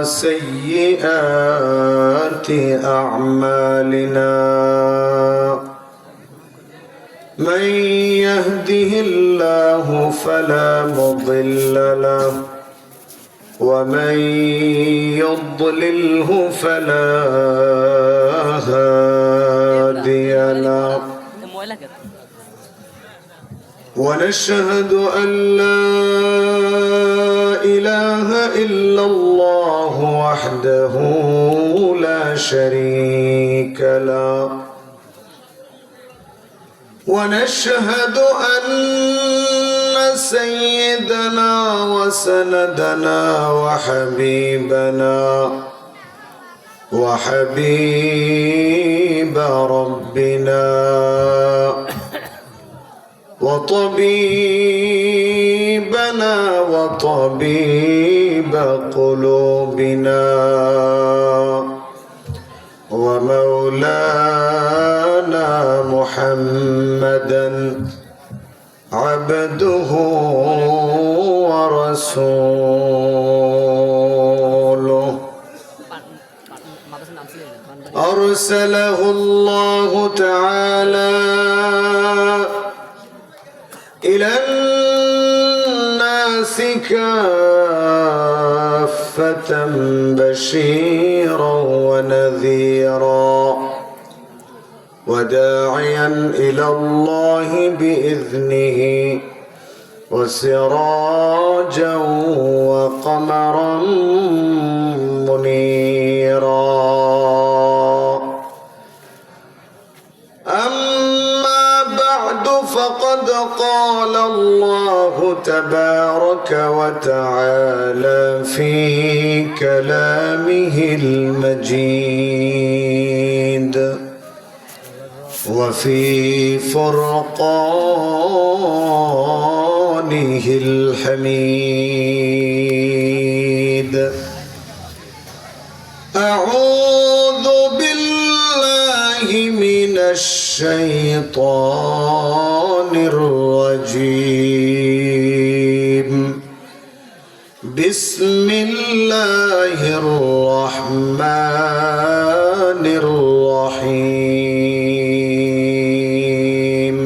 وسيئات أعمالنا من يهده الله فلا مضل له ومن يضلله فلا هادي له ونشهد أن لا إله إلا الله وحده لا شريك له ونشهد أن سيدنا وسندنا وحبيب ربنا وطبيبنا وطبيب قلوبنا ومولانا محمدا عبده ورسوله أرسله الله تعالى إلى الناس كافة بشيرا ونذيرا وداعيا إلى الله بإذنه وسراجا وقمرا منيرا أما بعد فقد قال الله تبارك وتعالى في كلامه المجيد وفي فرقانه الحميد أعوذ بالله من الشيطان الرجيم بسم الله الرحمن الرحيم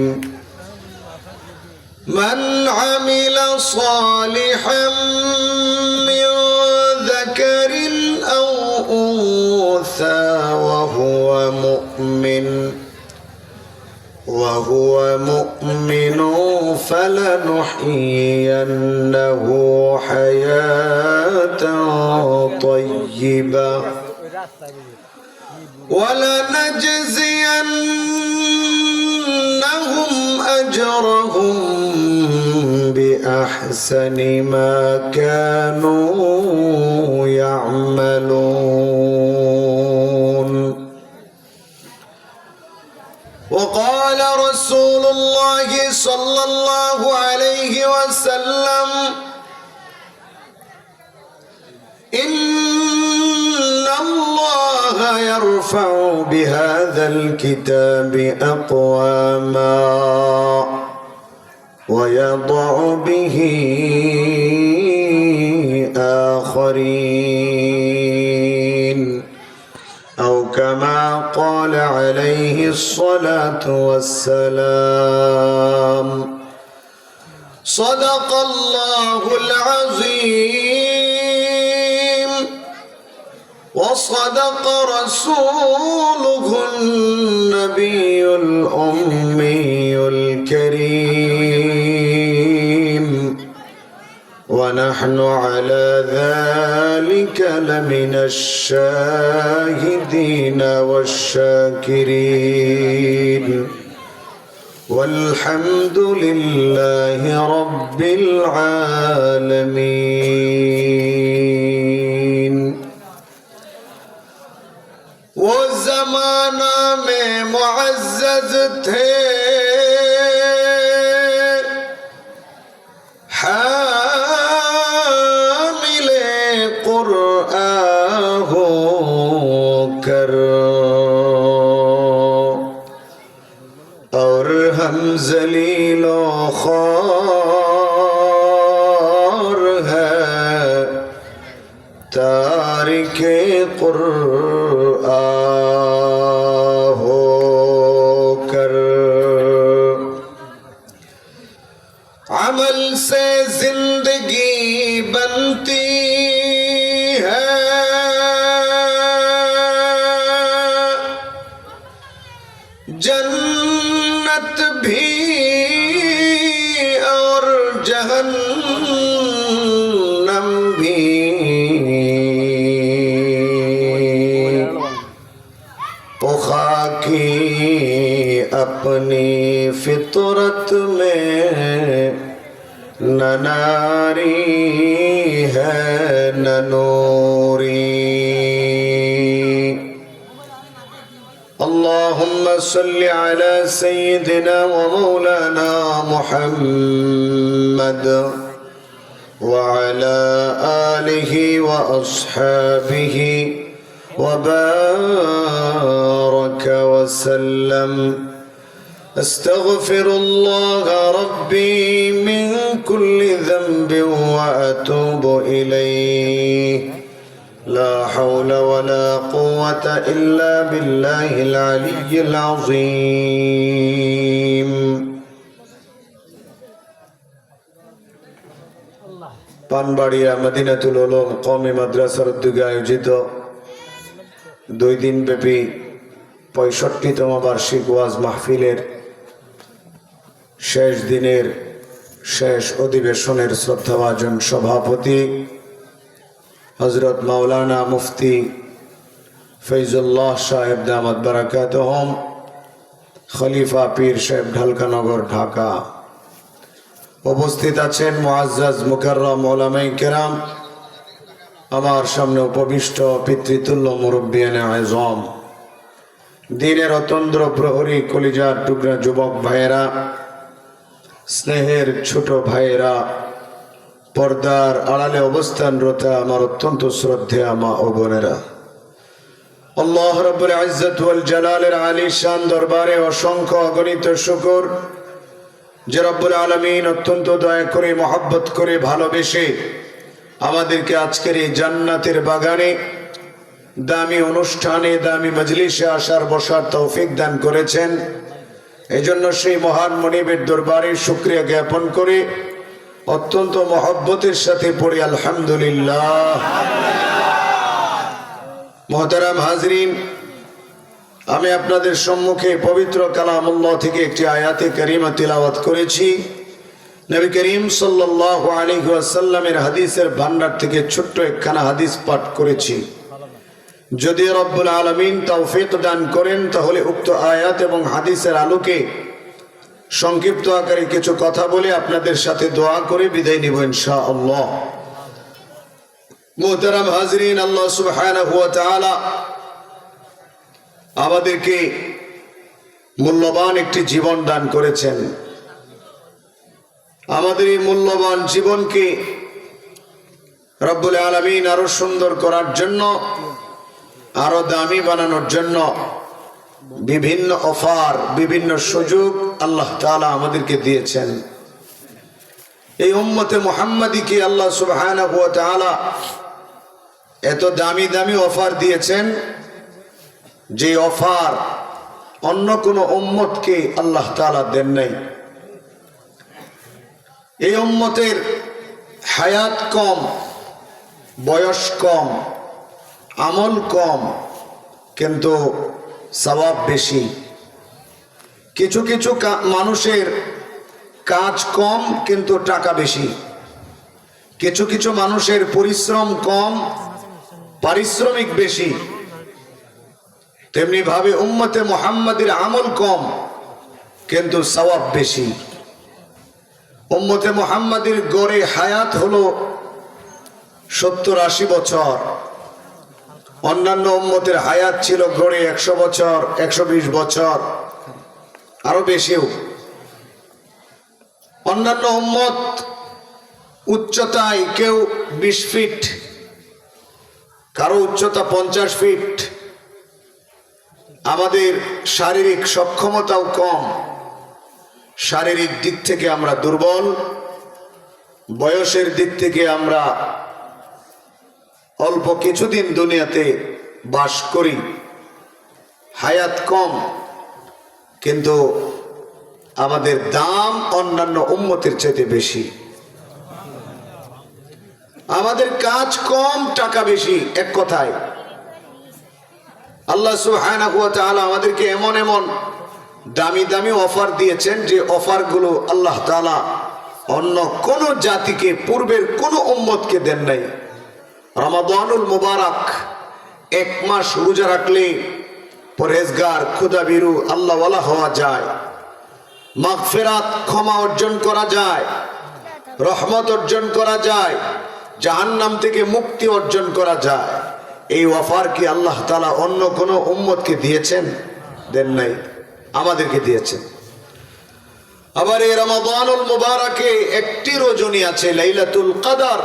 من عمل صالحا من ذكر أو أنثى وهو مؤمن فلنحيينه حياة طيبة ولنجزينهم أجرهم بأحسن ما كانوا يعملون. وقال رسول الله صلى الله عليه وسلم إن الله يرفع بهذا الكتاب أقواما ويضع به آخرين أو كما قال عليه الصلاة والسلام. صدق الله العظيم وصدق رسوله النبي الأمي الكريم ونحن على ذلك لمن الشاهدين والشاكرين والحمد لله رب العالمين. वो ज़माना में मुअज़्ज़ज़ थे हामिले कुरआन होकर और हम ज़लीलो ख़ार है तारिक कुरआन होकर अमल से जिंदगी बनती है, जन्नत भी और जहन्नम भी। पुखा की अपनी फितरत में न नारी है न नूरी। अल्लाहुम्मा सल्लि अला सय्यिदिना व मौलाना मुहम्मद व अला आलिहि व अस्हाबिहि व बारक व सल्लम। अस्तगफिरुल्लाह रब्बी मिन कुल्लि ज़ंबिन व अतूबु इलैहि। ला हौल वला कुव्वता इल्ला बिल्लाहिल अलिय्यिल अज़ीम। पानबाड़िया मदीनातुल उलूम कौमी माद्रासार उद्योगे आयोजित 2 दिन ব্যাপী 65তম বার্ষিক ওয়াজ মাহফিলের শেষ দিনের শেষ অধিবেশনের শ্রদ্ধাভাজন সভাপতি হযরত মাওলানা মুফতি ফৈজুল্লাহ সাহেব দামাত বারাকাতুহুম, খলিফা পীর সাহেব ঢালকানগর ঢাকা। উপস্থিত আছেন মুআজ্জাজ মুকাররম উলামায়ে কেরাম, আমার সামনে উপবিষ্ট পিতৃতুল্য মুরব্বিয়ানে আযম, দিনের অতন্দ্র প্রহরী কলিজার টুকরা যুবক ভাইয়েরা, স্নেহের ছোট ভাইয়েরা, পর্দার আড়ালে অবস্থানরত আমার অত্যন্ত শ্রদ্ধেয় মা ও বোনেরা, আল্লাহ রাব্বুল ইজ্জত ওয়াল জালালের আলিশান দরবারে অসংখ্য অগণিত শুকর যে রব্বুল আলামিন অত্যন্ত দয়া করে মহব্বত করে ভালোবেসে আমাদেরকে আজকের এই জান্নাতের বাগানে দামি অনুষ্ঠানে দামি মজলিসে আসার বসার তৌফিক দান করেছেন। এজন্য সেই মহান মনিবের দরবারে শুকরিয়া জ্ঞাপন করে অত্যন্ত মহব্বতের সাথে পড়ি আলহামদুলিল্লাহ। মুহতারাম হাজরিন, আমি আপনাদের সম্মুখে পবিত্র কালামুল্লাহ থেকে একটি আয়াতে কারিমা তিলাওয়াত করেছি। নবী করিম সাল্লাল্লাহু আলাইহি ওয়াসাল্লামের হাদিসের ভান্ডার থেকে ছোট্ট একখানা হাদিস পাঠ করেছি। যদি রব্বুল আলামিন তৌফিক দান করেন তাহলে উক্ত আয়াত এবং হাদিসের আলোকে সংক্ষিপ্ত আকারে কিছু কথা বলে আপনাদের সাথে দোয়া করে বিদায় নিব ইনশাআল্লাহ। মুহতারাম হাজরিন, আল্লাহ সুবহানাহু ওয়া তাআলা আমাদেরকে মূল্যবান একটি জীবন দান করেছেন। আমাদের এই মূল্যবান জীবনকে রব্বুল আলামিন আরো সুন্দর করার জন্য, আরো দামি বানানোর জন্য বিভিন্ন অফার, বিভিন্ন সুযোগ আল্লাহ তাআলা আমাদেরকে দিয়েছেন। এই উম্মতে মুহাম্মাদীকে আল্লাহ সুবহানাহু ওয়া তাআলা এত দামি দামি অফার দিয়েছেন যে অফার অন্য কোনো উম্মতকে আল্লাহ তাআলা দেন নাই। এই উম্মতের হায়াত কম, বয়স কম, আমল কম, কিন্তু সওয়াব বেশি। কিছু কিছু মানুষের কাজ কম কিন্তু টাকা বেশি। কিছু কিছু মানুষের পরিশ্রম কম, পারিশ্রমিক বেশি। তেমনি ভাবে উম্মতে মুহাম্মাদের আমল কম কিন্তু সওয়াব বেশি। উম্মতে মুহাম্মাদের গড়ে হায়াত হলো 70-80 বছর। অন্যান্য উম্মতের হায়াত ছিল গড়ে 100 বছর, 120 বছর, আরো বেশিও। অন্যান্য উম্মত উচ্চতায় কেউ 20 ফিট, কারো উচ্চতা 50 ফিট। আমাদের শারীরিক সক্ষমতাও কম, শারীরিক দিক থেকে আমরা দুর্বল, বয়সের দিক থেকে আমরা অল্প কিছুদিন দুনিয়াতে বাস করি, হায়াত কম, কিন্তু আমাদের দাম অন্যান্য উম্মতের চাইতে বেশি। আমাদের কাজ কম, টাকা বেশি। এক কথায় আল্লাহ সুবহানাহু ওয়া তাআলা আমাদেরকে এমন এমন দামি দামি অফার দিয়েছেন যে অফারগুলো আল্লাহ তাআলা অন্য কোন জাতিকে, পূর্বের কোন উম্মতকে দেন নাই। রমাদানুল মুবারক, এক মাস রোজা রাখলে পরহেজগার, খুদাবিরু, আল্লাহওয়ালা হওয়া যায়, মাগফিরাত, ক্ষমা অর্জন করা যায়, রহমত অর্জন করা যায়, জাহান্নাম থেকে মুক্তি অর্জন করা যায়। এই অফার কি আল্লাহ তাআলা অন্য কোন উম্মতকে দিয়েছেন? দেন নাই, আমাদেরকে দিয়েছেন। আবার এই রমাদানুল মুবারকে একটি রজনী আছে, লাইলাতুল কদর।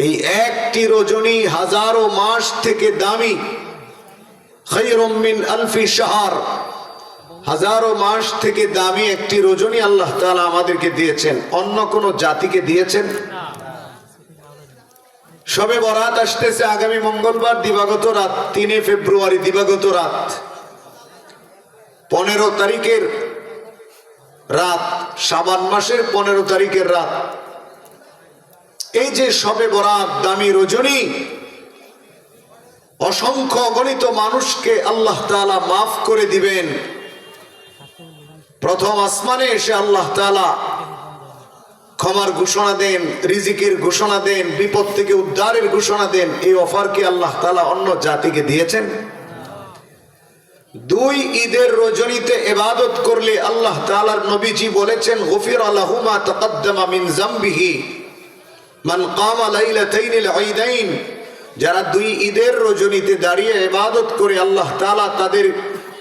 এই একটি রজনী হাজারো মাস থেকে দামি। খায়রুম মিন আলফি শাহর, হাজারো মাস থেকে দামি একটি রজনী আল্লাহ তাআলা আমাদেরকে দিয়েছেন, অন্য কোন জাতিকে দিয়েছেন? শবে বরাত আসতেছে আগামী মঙ্গলবার, দিবাগত রাত 3 ফেব্রুয়ারি, দিবাগত রাত 15 তারিখের রাত, শাবান মাসের 15 তারিখের রাত। এই যে শবে বরাত, দামি রজনী, অসংখ্য অগণিত মানুষকে আল্লাহ তাআলা মাফ করে দিবেন। প্রথম আসমানে এসে আল্লাহ তাআলা ক্ষমার ঘোষণা দেন, রিজিকের ঘোষণা দেন, বিপদ থেকে উদ্ধারের ঘোষণা দেন। এই অফার কি আল্লাহ তাআলা অন্য জাতিকে দিয়েছেন? 2 ঈদের রজনীতে ইবাদত করলে আল্লাহ তাআলার নবীজি বলেছেন, গুফিরা লাহু মা তাকাদ্দামা মিন যামবিহি মান কামা লাইলাতাইনিল ঈদাইন। যারা 2 ঈদের রজনীতে দাঁড়িয়ে ইবাদত করে আল্লাহ তাআলা তাদের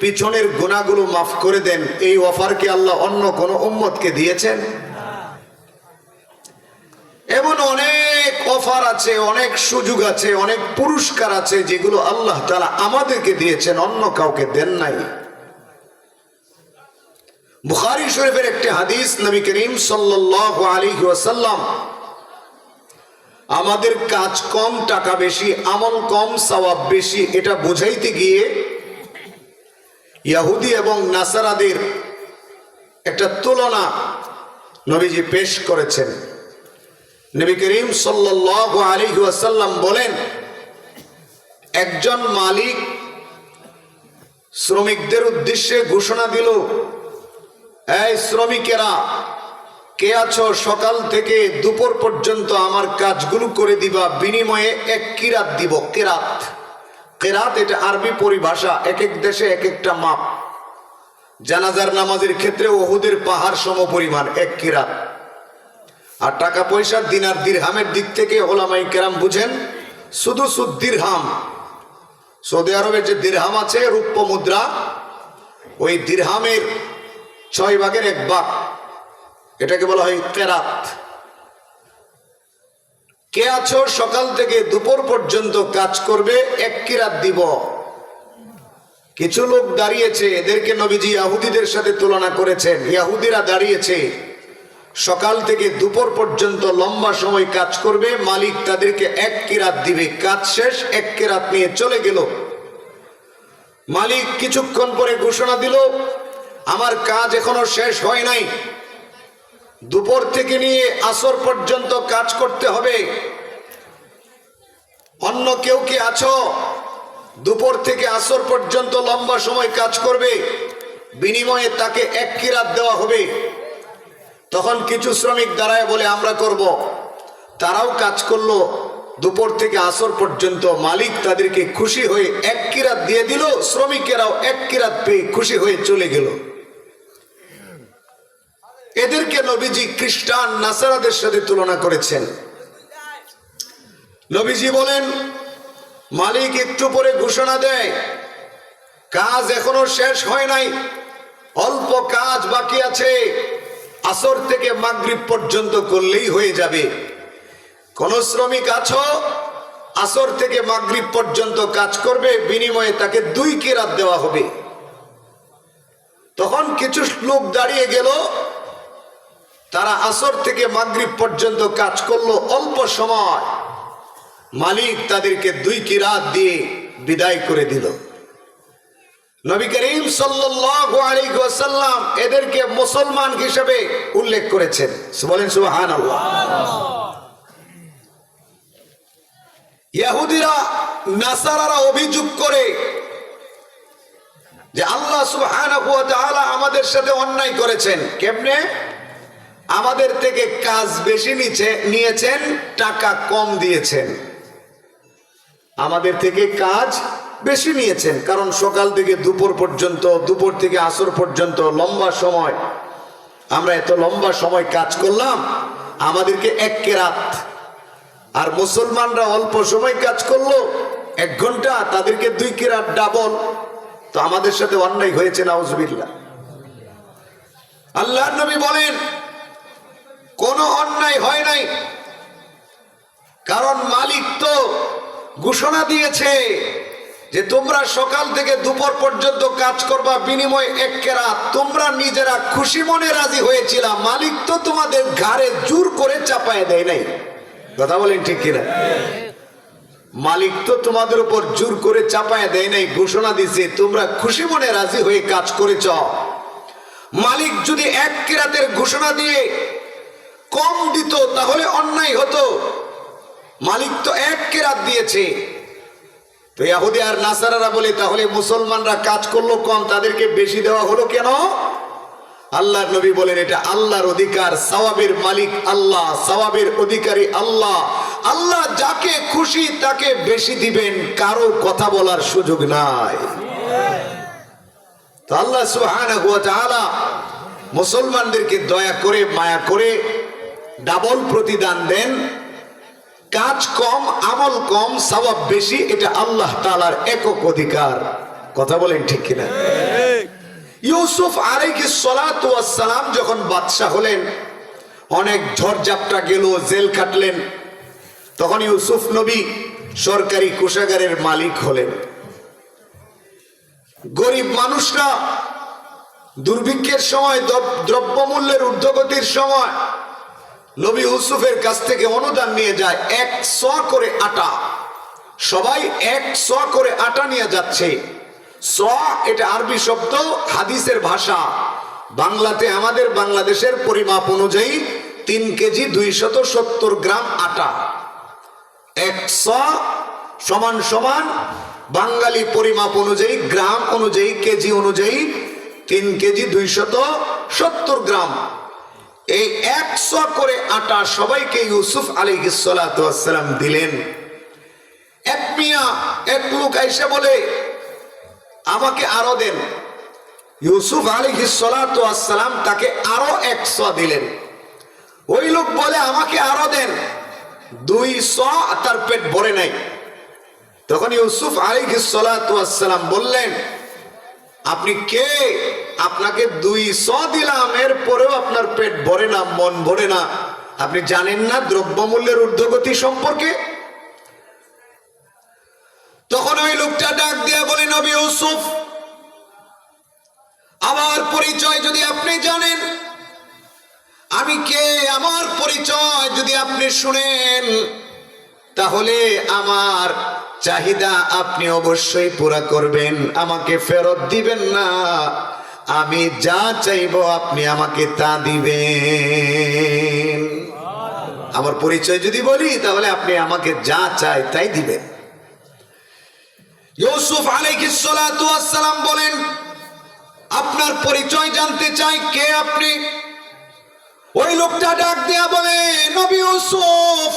পিছনের গুনাহগুলো মাফ করে দেন। এই অফার কি আল্লাহ অন্য কোন উম্মতকে দিয়েছেন? এমন অনেক অফার আছে, অনেক সুযোগ আছে, অনেক পুরস্কার আছে যেগুলো আল্লাহ তাআলা আমাদেরকে দিয়েছেন, অন্য কাউকে দেন নাই। বুখারী শরীফের একটি হাদিস, নবী করিম সাল্লাল্লাহু আলাইহি ওয়াসাল্লাম আমাদের কাজ কম, টাকা বেশি, আমল কম, সওয়াব বেশি, এটা বোঝাইতে গিয়ে ইহুদি এবং নাসারাদের একটা তুলনা নবীজি পেশ করেছেন। নবী করিম সাল্লাল্লাহু আলাইহি ওয়াসাল্লাম বলেন, একজন মালিক শ্রমিকদের উদ্দেশ্যে ঘোষণা দিল, এই শ্রমিকেরা, কে আছো? সকাল থেকে দুপুর পর্যন্ত আমার কাজগুলো করে দিবা, বিনিময়ে 1 কিরাত দিব। কিরাত, কিরাত এটা আরবি পরিভাষা, এক এক দেশে এক একটা মাপ। জানাজার নামাজের ক্ষেত্রে উহুদের পাহাড় সম পরিমাণ 1 কিরাত। আর টাকা পয়সা দিনার দিরহামের দিক থেকে ওলামায়ে কেরাম বুঝেন শুধু দিরহাম। সৌদি আরবের যে দিরহাম আছে, রূপ্য মুদ্রা, ওই দিরহামের 6 ভাগের 1 ভাগ, এটাকে বলা হয় কিরাত। কে আছো সকাল থেকে দুপুর পর্যন্ত কাজ করবে, 1 কিরাত দিব। কিছু লোক দাঁড়িয়েছে, এদেরকে নবীজি ইহুদিদের সাথে তুলনা করেছেন। ইহুদিরা দাঁড়িয়েছে, সকাল থেকে দুপুর পর্যন্ত লম্বা সময় কাজ করবে, মালিক তাদেরকে 1 কিরাত দিবে। কাজ শেষ, 1 কিরাত নিয়ে চলে গেল। মালিক কিছুক্ষণ পরে ঘোষণা দিল, আমার কাজ এখনো শেষ হয় নাই, দুপুর থেকে নিয়ে আসর পর্যন্ত কাজ করতে হবে। অন্য কেউ কি আছো? দুপুর থেকে আসর পর্যন্ত লম্বা সময় কাজ করবে, বিনিময়ে তাকে 1 কিরাত দেওয়া হবে। তখন কিছু শ্রমিক দাঁড়ায় বলে, আমরা করব। তারাও কাজ করলো দুপুর থেকে আসর পর্যন্ত। মালিক তাদেরকে খুশি হয়ে 1 কিরাত দিয়ে দিল, শ্রমিকেরাও 1 কিরাত পেয়ে খুশি হয়ে চলে গেল। এদেরকে নবীজি খ্রিস্টান নাসারাদের সাথে তুলনা করেছেন। নবীজি বলেন, মালিক একটু পরে ঘোষণা দেয়, কাজ এখনো শেষ হয় নাই, অল্প কাজ বাকি আছে, আসর থেকে মাগরিব পর্যন্ত করলেই হয়ে যাবে। কোন শ্রমিক আছো, আসর থেকে মাগরিব পর্যন্ত কাজ করবে, বিনিময়ে তাকে 2 কিরাত দেওয়া হবে। তখন কিছু লোক দাঁড়িয়ে গেল, তারা আসর থেকে মাগরিব পর্যন্ত কাজ করলো অল্প সময়, মালিক তাদেরকে 2 কিরাত দিয়ে বিদায় করে দিল। নবী করিম সাল্লাল্লাহু আলাইহি ওয়াসাল্লাম এদেরকে মুসলমান হিসেবে উল্লেখ করেছেন। বলেন সুবহানাল্লাহ। ইহুদিরা নাসারারা অভিযোগ করে যে আল্লাহ সুবহানাহু ওয়া তাআলা আমাদের সাথে অন্যায় করেছেন। কেমনে? আমাদের থেকে কাজ বেশি নিয়েছেন, টাকা কম দিয়েছেন। আমাদের থেকে কাজ বেশি নিয়েছেন, কারণ সকাল থেকে দুপুর পর্যন্ত, দুপুর থেকে আসর পর্যন্ত লম্বা সময়, আমরা এত লম্বা সময় কাজ করলাম, আমাদেরকে 1 কিরাত। আর মুসলমানরা অল্প সময় কাজ করলো 1 ঘন্টা, তাদেরকে 2 কিরাত, ডাবল। তো আমাদের সাথে অন্যায় হয়েছে, নাউজুবিল্লাহ। আল্লাহর নবী বলেন কোনো অন্যায় হয় নাই, কারণ মালিক তো ঘোষণা দিয়েছে যে তোমরা সকাল থেকে দুপুর পর্যন্ত কাজ করবা, বিনিময়ে 1 কিরাত। তোমরা নিজেরা খুশি মনে রাজি হয়েছিল, মালিক তো তোমাদের ঘাড়ে জোর করে চাপায় দেয় নাই। কথা বলেন ঠিক কিনা? মালিক তো তোমাদের উপর জোর করে চাপায় দেয় নাই, ঘোষণা দিছে, তোমরা খুশি মনে রাজি হয়ে কাজ করেছ। মালিক যদি 1 কিরাতের ঘোষণা দিয়ে কম দিত তাহলে অন্যায় হতো। মালিক তো 1 কিরাত দিয়েছে। তো ইহুদি আর নাসারারা বলে তাহলে মুসলমানরা কাজ করলো কম, তাদেরকে বেশি দেওয়া হলো কেন? আল্লাহর নবী বলেন এটা আল্লাহর অধিকার, সওয়াবের মালিক আল্লাহ, সওয়াবের অধিকারী আল্লাহ। আল্লাহ যাকে খুশি তাকে বেশি দিবেন, কারো কথা বলার সুযোগ নাই। তো আল্লাহ সুবহানাহু ওয়া তাআলা মুসলমানদেরকে দয়া করে, মায়া করে ডাবল প্রতিদান দেন। কাজ কম, আমল কম, সওয়াব বেশি, এটা আল্লাহ তাআলার একক অধিকার। কথা বলেন ঠিক কিনা? ইউসুফ আলাইহিস সালাতু ওয়াস সালাম যখন বাদশা হলেন, অনেক ঝড়ঝাপটা গেল, জেল খাটলেন, তখন ইউসুফ নবী সরকারি কোষাগারের মালিক হলেন। গরিব মানুষরা দুর্ভিক্ষের সময়, দ্রব্যমূল্যের ঊর্ধ্বগতির সময় নবী ইউসুফের কাছ থেকে অনুদান নিয়ে যায়। 100 করে আটা, সবাই 100 করে আটা নিয়ে যাচ্ছে। স এটা আরবি শব্দ, হাদিসের ভাষা। বাংলাতে আমাদের বাংলাদেশের পরিমাপ অনুযায়ী 3 কেজি 270 গ্রাম আটা। 100 সমান সমান বাঙালি পরিমাপ অনুযায়ী, গ্রাম অনুযায়ী, কেজি অনুযায়ী 3 কেজি 270 গ্রাম। এই 100 করে আটা সবাইকে ইউসুফ আলাইহিস সালাতু ওয়াস সালাম দিলেন। এক মিয়া, এক লোক এসে বলে আমাকে আরো দেন। ইউসুফ আলাইহিস সালাতু ওয়াস সালাম তাকে আরো 100 দিলেন। ওই লোক বলে আমাকে আরো দেন, 200, তার পেট ভরে নাই। তখন ইউসুফ আলাইহিস সালাতু ওয়াস সালাম বললেন আপনি কে? আপনাকে 200 দিলাম, এরপরেও আপনার পেট ভরে না, মন ভরে না। আপনি জানেন না দ্রব্যমূল্যের ঊর্ধ্বগতি সম্পর্কে? তখন ওই লোকটা ডাক দিয়ে বলে নবী ইউসুফ, আমার পরিচয় যদি আপনি জানেন, আমি কে, আমার পরিচয় যদি আপনি শুনেন, তাহলে আমার চাহিদা আপনি অবশ্যই পুরা করবেন, আমাকে ফেরত দিবেন না। আমি যা চাইবো আপনি আমাকে তা দিবেন। আমার পরিচয় যদি বলি তাহলে আপনি আমাকে যা চাই তাই দিবেন। ইউসুফ আলাইহিস সালাতু ওয়াস সালাম বলেন আপনার পরিচয় জানতে চাই, কে আপনি? ওই লোকটা ডাক দিয়া বলে নবী ইউসুফ,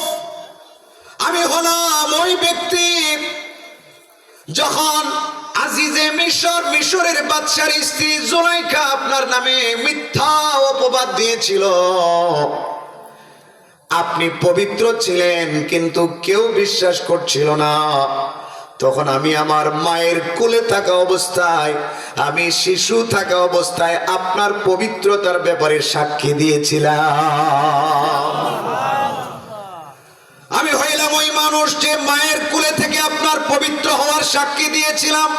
আমি হলাম ওই ব্যক্তি যখন আজিজে মিশর, মিশরের বাদশার স্ত্রী জুলাইখা আপনার নামে মিথ্যা অপবাদ দিয়েছিল। আপনি পবিত্র ছিলেন কিন্তু কেউ বিশ্বাস করছিল না। তখন আমি আমার মায়ের কোলে থাকা অবস্থায়, আমি শিশু থাকা অবস্থায় আপনার পবিত্রতার ব্যাপারে সাক্ষী দিয়েছিলাম। আমি হইলাম ওই মানুষ যে মায়ের কোলে থেকে আপনার পবিত্র হওয়ার সাক্ষী দিয়েছিলাম।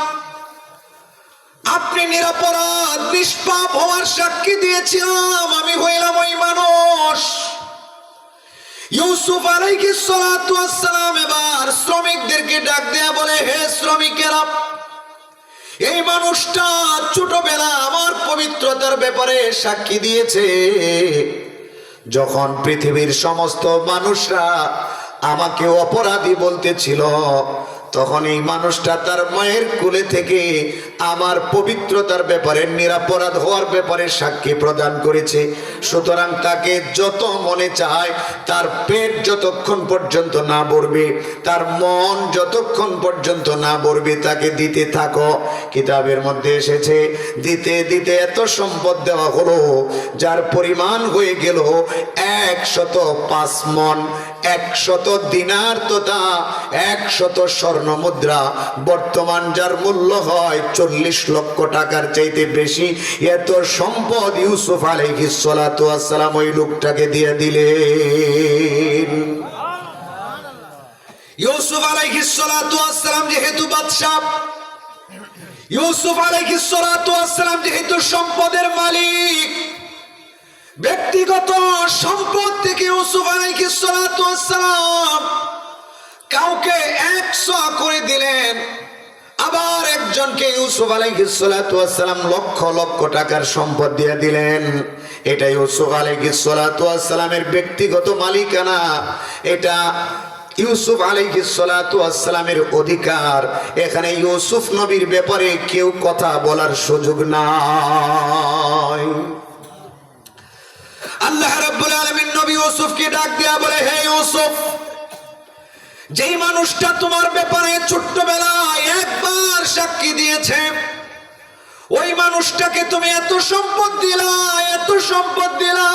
আপনি নিরপরাধ নিষ্পাপ হওয়ার সাক্ষী দিয়েছিলাম। আমি হইলাম ওই মানুষ। ইউসুফ আলাইহিস সালাতু ওয়াস সালাম এবার শ্রমিকদেরকে ডাক দেয়া বলে, হে শ্রমিকেরা, এই মানুষটা ছোটবেলা আমার পবিত্রতার ব্যাপারে সাক্ষী দিয়েছে। যখন পৃথিবীর সমস্ত মানুষরা আমাকে অপরাধী বলতেছিল, তখন এই মানুষটা তার মায়ের কোলে থেকে আমার পবিত্রতার ব্যাপারে, নিরপরাধ হওয়ার ব্যাপারে সাক্ষী প্রদান করেছে। সুতরাং তাকে যত মনে চায়, তার পেট যতক্ষণ পর্যন্ত না ভরবে, তার মন যতক্ষণ পর্যন্ত না ভরবে, তাকে দিতে থাকো। কিতাবের মধ্যে এসেছে, দিতে দিতে এত সম্পদ দেওয়া হলো যার পরিমাণ হয়ে গেল 105 মণ, 100 দিনার তথা 100 স্বর্ণ মুদ্রা। বর্তমান যার মূল্য হয় 40 লক্ষ টাকার চাইতে বেশি। এত সম্পদ ইউসুফ আলাইহিস সালাতু ওয়াস সালাম ওই লোকটাকে দিয়ে দিলেন। ইউসুফ আলাইহিস সালাতু ওয়াস সালাম যেহেতু বাদশা, ইউসুফ আলাইহিস সালাতু ওয়াস সালাম যেহেতু সম্পদের মালিক, ব্যক্তিগত সম্পদ থেকে ইউসুফ আলাইহিস সালাতু ওয়াস সালাম কাউকে 100 করে দিলেন, আবার একজনকে ইউসুফ আলাইহিস সালাতু ওয়াস সালাম লক্ষ লক্ষ টাকার সম্পদ দিয়ে দিলেন। এটা ইউসুফ আলাইহিস সালাতু ওয়াস সালামের ব্যক্তিগত মালিকানা, এটা ইউসুফ আলাইহিস সালাতু ওয়াস সালামের অধিকার। এখানে ইউসুফ নবীর ব্যাপারে কেউ কথা বলার সুযোগ নাই। আল্লাহ রাব্বুল আলামিন নবী ইউসুফকে ডাক দেয়া বলে, হে ইউসুফ, যেই মানুষটা তোমার ব্যাপারে ছোট্টবেলায় একবার সাক্ষী দিয়েছে, ওই মানুষটাকে তুমি এত সম্পদ দিলা, এত সম্পদ দিলা,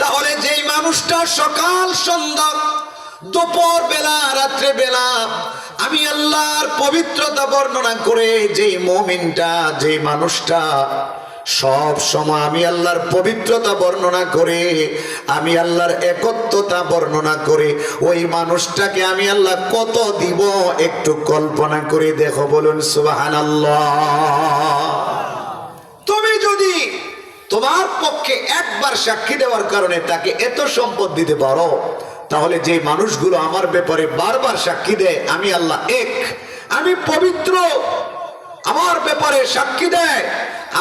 তাহলে যেই মানুষটা সকাল সন্ধ্যা দুপুর বেলা রাত্রে বেলা আমি আল্লাহর পবিত্রতা বর্ণনা করে, যেই মুমিনটা, যেই মানুষটা সব সময় আমি আল্লাহর পবিত্রতা বর্ণনা করে, আমি আল্লাহর একত্বতা বর্ণনা করে, ওই মানুষটাকে আমি আল্লাহ কত দিব একটু কল্পনা করে দেখো, বলুন সুবহানাল্লাহ। তুমি যদি তোমার পক্ষে একবার সাক্ষী দেওয়ার কারণে তাকে এত সম্পদ দিতে পারো, তাহলে যে মানুষগুলো আমার ব্যাপারে বারবার সাক্ষী দেয় আমি আল্লাহ এক, আমি পবিত্র, আমার ব্যাপারে সাক্ষী দেয়,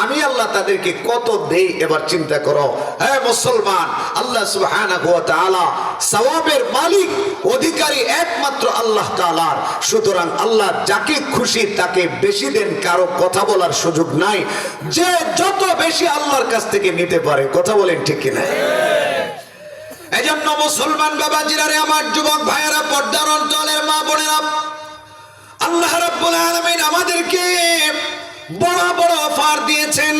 আমি আল্লাহ তাদেরকে কত দেই এবার চিন্তা করো। হে মুসলমান, আল্লাহ সুবহানাহু ওয়া তাআলা সওয়াবের মালিক, অধিকারী একমাত্র আল্লাহ তাআলার। সুতরাং আল্লাহ যাকে খুশি তাকে বেশি দেন, কারো কথা বলার সুযোগ নাই। যে যত বেশি আল্লাহর কাছ থেকে নিতে পারে, কথা বলেন ঠিক কিনা? এজন্য মুসলমান বাবাজিরা রে, আমার যুবক ভাইয়েরা, পর্দার অঞ্চলের মা বোনেরা, আল্লাহ রাব্বুল আলামিন আমাদেরকে বড় বড় অফার দিয়েছেন,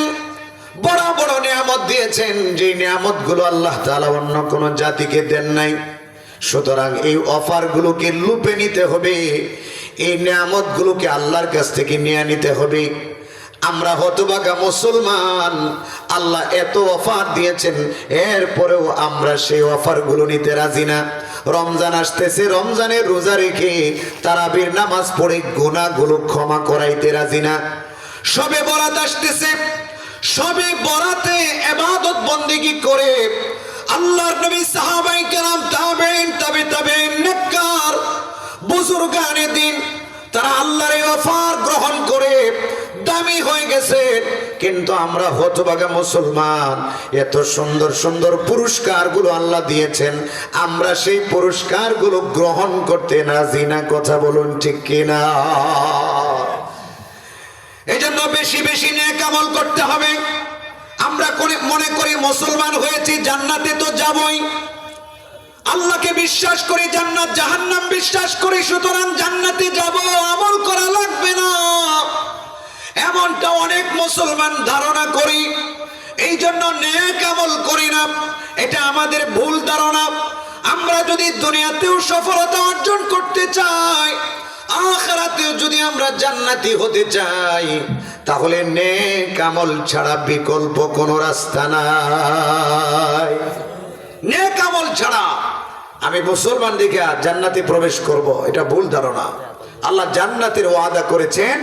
বড় বড় নিয়ামত দিয়েছেন, যে নিয়ামতগুলো আল্লাহ তাআলা অন্য কোন জাতিকে দেন নাই। সুতরাং এই অফারগুলোকে লুপে নিতে হবে, এই নিয়ামতগুলোকে আল্লাহর কাছ থেকে নিয়ে নিতে হবে। আমরা হতভাগা মুসলমান, আল্লাহ এত অফার দিয়েছেন, এরপরেও আমরা সেই অফারগুলো নিতে রাজি না। রমজান আসতেছে, রমজানের রোজা রেখে তারাবির নামাজ পড়ে গুনাহগুলো ক্ষমা করাইতে রাজি না। শবে বরাত আসতেছে, শবে বরাতে ইবাদত বন্দেগী করে আল্লাহর নবী, সাহাবায়ে কেরাম, তাবেঈন, তাবেঈন, নেককার বুজুর্গানে দিন, তারা আল্লাহর এই অফার গ্রহণ করে দামি হয়ে গেছে। কিন্তু আমরা হতভাগা মুসলমান, এত সুন্দর সুন্দর পুরস্কারগুলো আল্লাহ দিয়েছেন, আমরা সেই পুরস্কারগুলো গ্রহণ করতে রাজি না, কথা বলুন ঠিক কিনা? এজন্য বেশি বেশি নেক আমল করতে হবে। আমরা মনে করি মুসলমান হয়েছি, জান্নাতে তো যাবই, আল্লাহকে বিশ্বাস করি, জান্নাত জাহান্নাম বিশ্বাস করি, সুতরাং জান্নাতে যাব, আমল করা লাগবে না, এমনটা অনেক মুসলমান ধারণা করি। এই জন্য নেক আমল করি না, এটা আমাদের ভুল ধারণা। আমরা যদি দুনিয়াতেও সফলতা অর্জন করতে চাই, আখিরাতেও যদি আমরা জান্নাতি হতে চাই, তাহলে নেক আমল ছাড়া বিকল্প কোনো রাস্তা নাই। নেক আমল ছাড়া আমি মুসলমান দেখে জান্নাতে প্রবেশ করব, এটা ভুল ধারণা। আল্লাহ জান্নাতের ওয়াদা করেছেন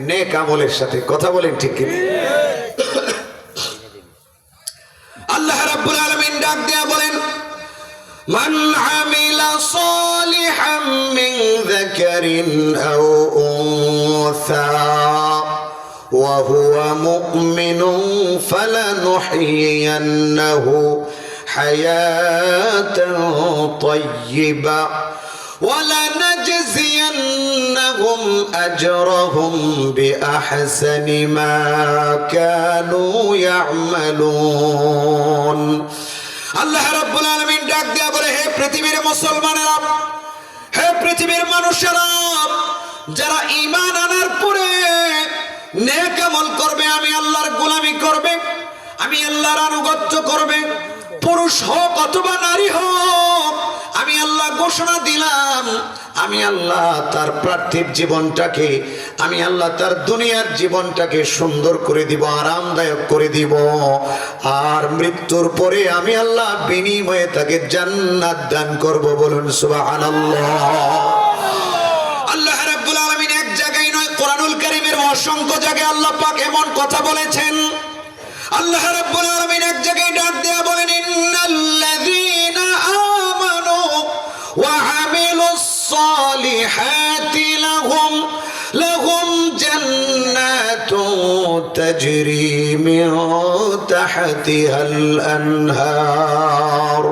নেক আমলের সাথে, কথা বলেন ঠিক কি? আল্লাহ রাব্বুল আলামিন ডাক দেয়া বলেন, من عمل صالحا من ذكر أو أنثى وهو مؤمن فلنحيينه حياة طيبة ولنجزينهم أجرهم بأحسن ما كانوا يعملون আল্লাহ রাব্বুল আলামিন ডাক দিয়া বলে, হে পৃথিবীর মুসলমানেরা, হে পৃথিবীর মানুষেরা, যারা ঈমান আনার পরে নেক আমল করবে, আমি আল্লাহর গোলামি করবে, আমি আল্লাহর আনুগত্য করবে, পুরুষ হোক অথবা নারী হোক, আমি আল্লাহ ঘোষণা দিলাম, আমি আল্লাহ তার পার্থিব জীবনটাকে, আমি আল্লাহ তার দুনিয়ার জীবনটাকে সুন্দর করে দিব, আরামদায়ক করে দিব, আর মৃত্যুর পরে আমি আল্লাহ বিনিময়ে তাকে জান্নাত দান করব। বলুন সুবহানাল্লাহ। আল্লাহ রাব্বুল আলামিন এক জায়গায় নয়, কোরআনুল কারীমের অসংখ্য জায়গায় আল্লাহ পাক এমন কথা বলেছেন। আল্লাহ রাব্বুল আলামিন এক জায়গায় ডাক দেয়া বলেন, ইন্নাল্লাযীনা আমানু ওয়া আমিলুস সালিহাতি লাহুম জান্নাতুন তাজরি মিন তাহতিহাল আনহার।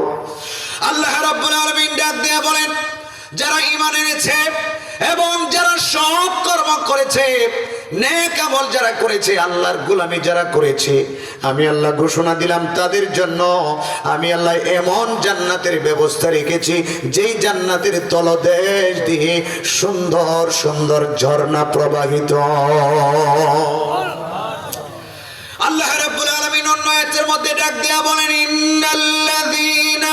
আল্লাহ রাব্বুল আলামিন ডাক দেয়া বলেন, যারা ঈমান এনেছে এবং যারা সৎ কর্ম করেছে, নেক আমল যারা করেছে, আল্লাহর গোলামি যারা করেছে, আমি আল্লাহ ঘোষণা দিলাম তাদের জন্য আমি আল্লাহ এমন জান্নাতের ব্যবস্থা রেখেছি, যেই জান্নাতের তলদেশ দিয়ে সুন্দর সুন্দর ঝর্ণা প্রবাহিত। আল্লাহ রাব্বুল আলামিন অন্য আয়াতের মধ্যে ডাক দেয়া বলেন, ইন্নাল্লাযীনা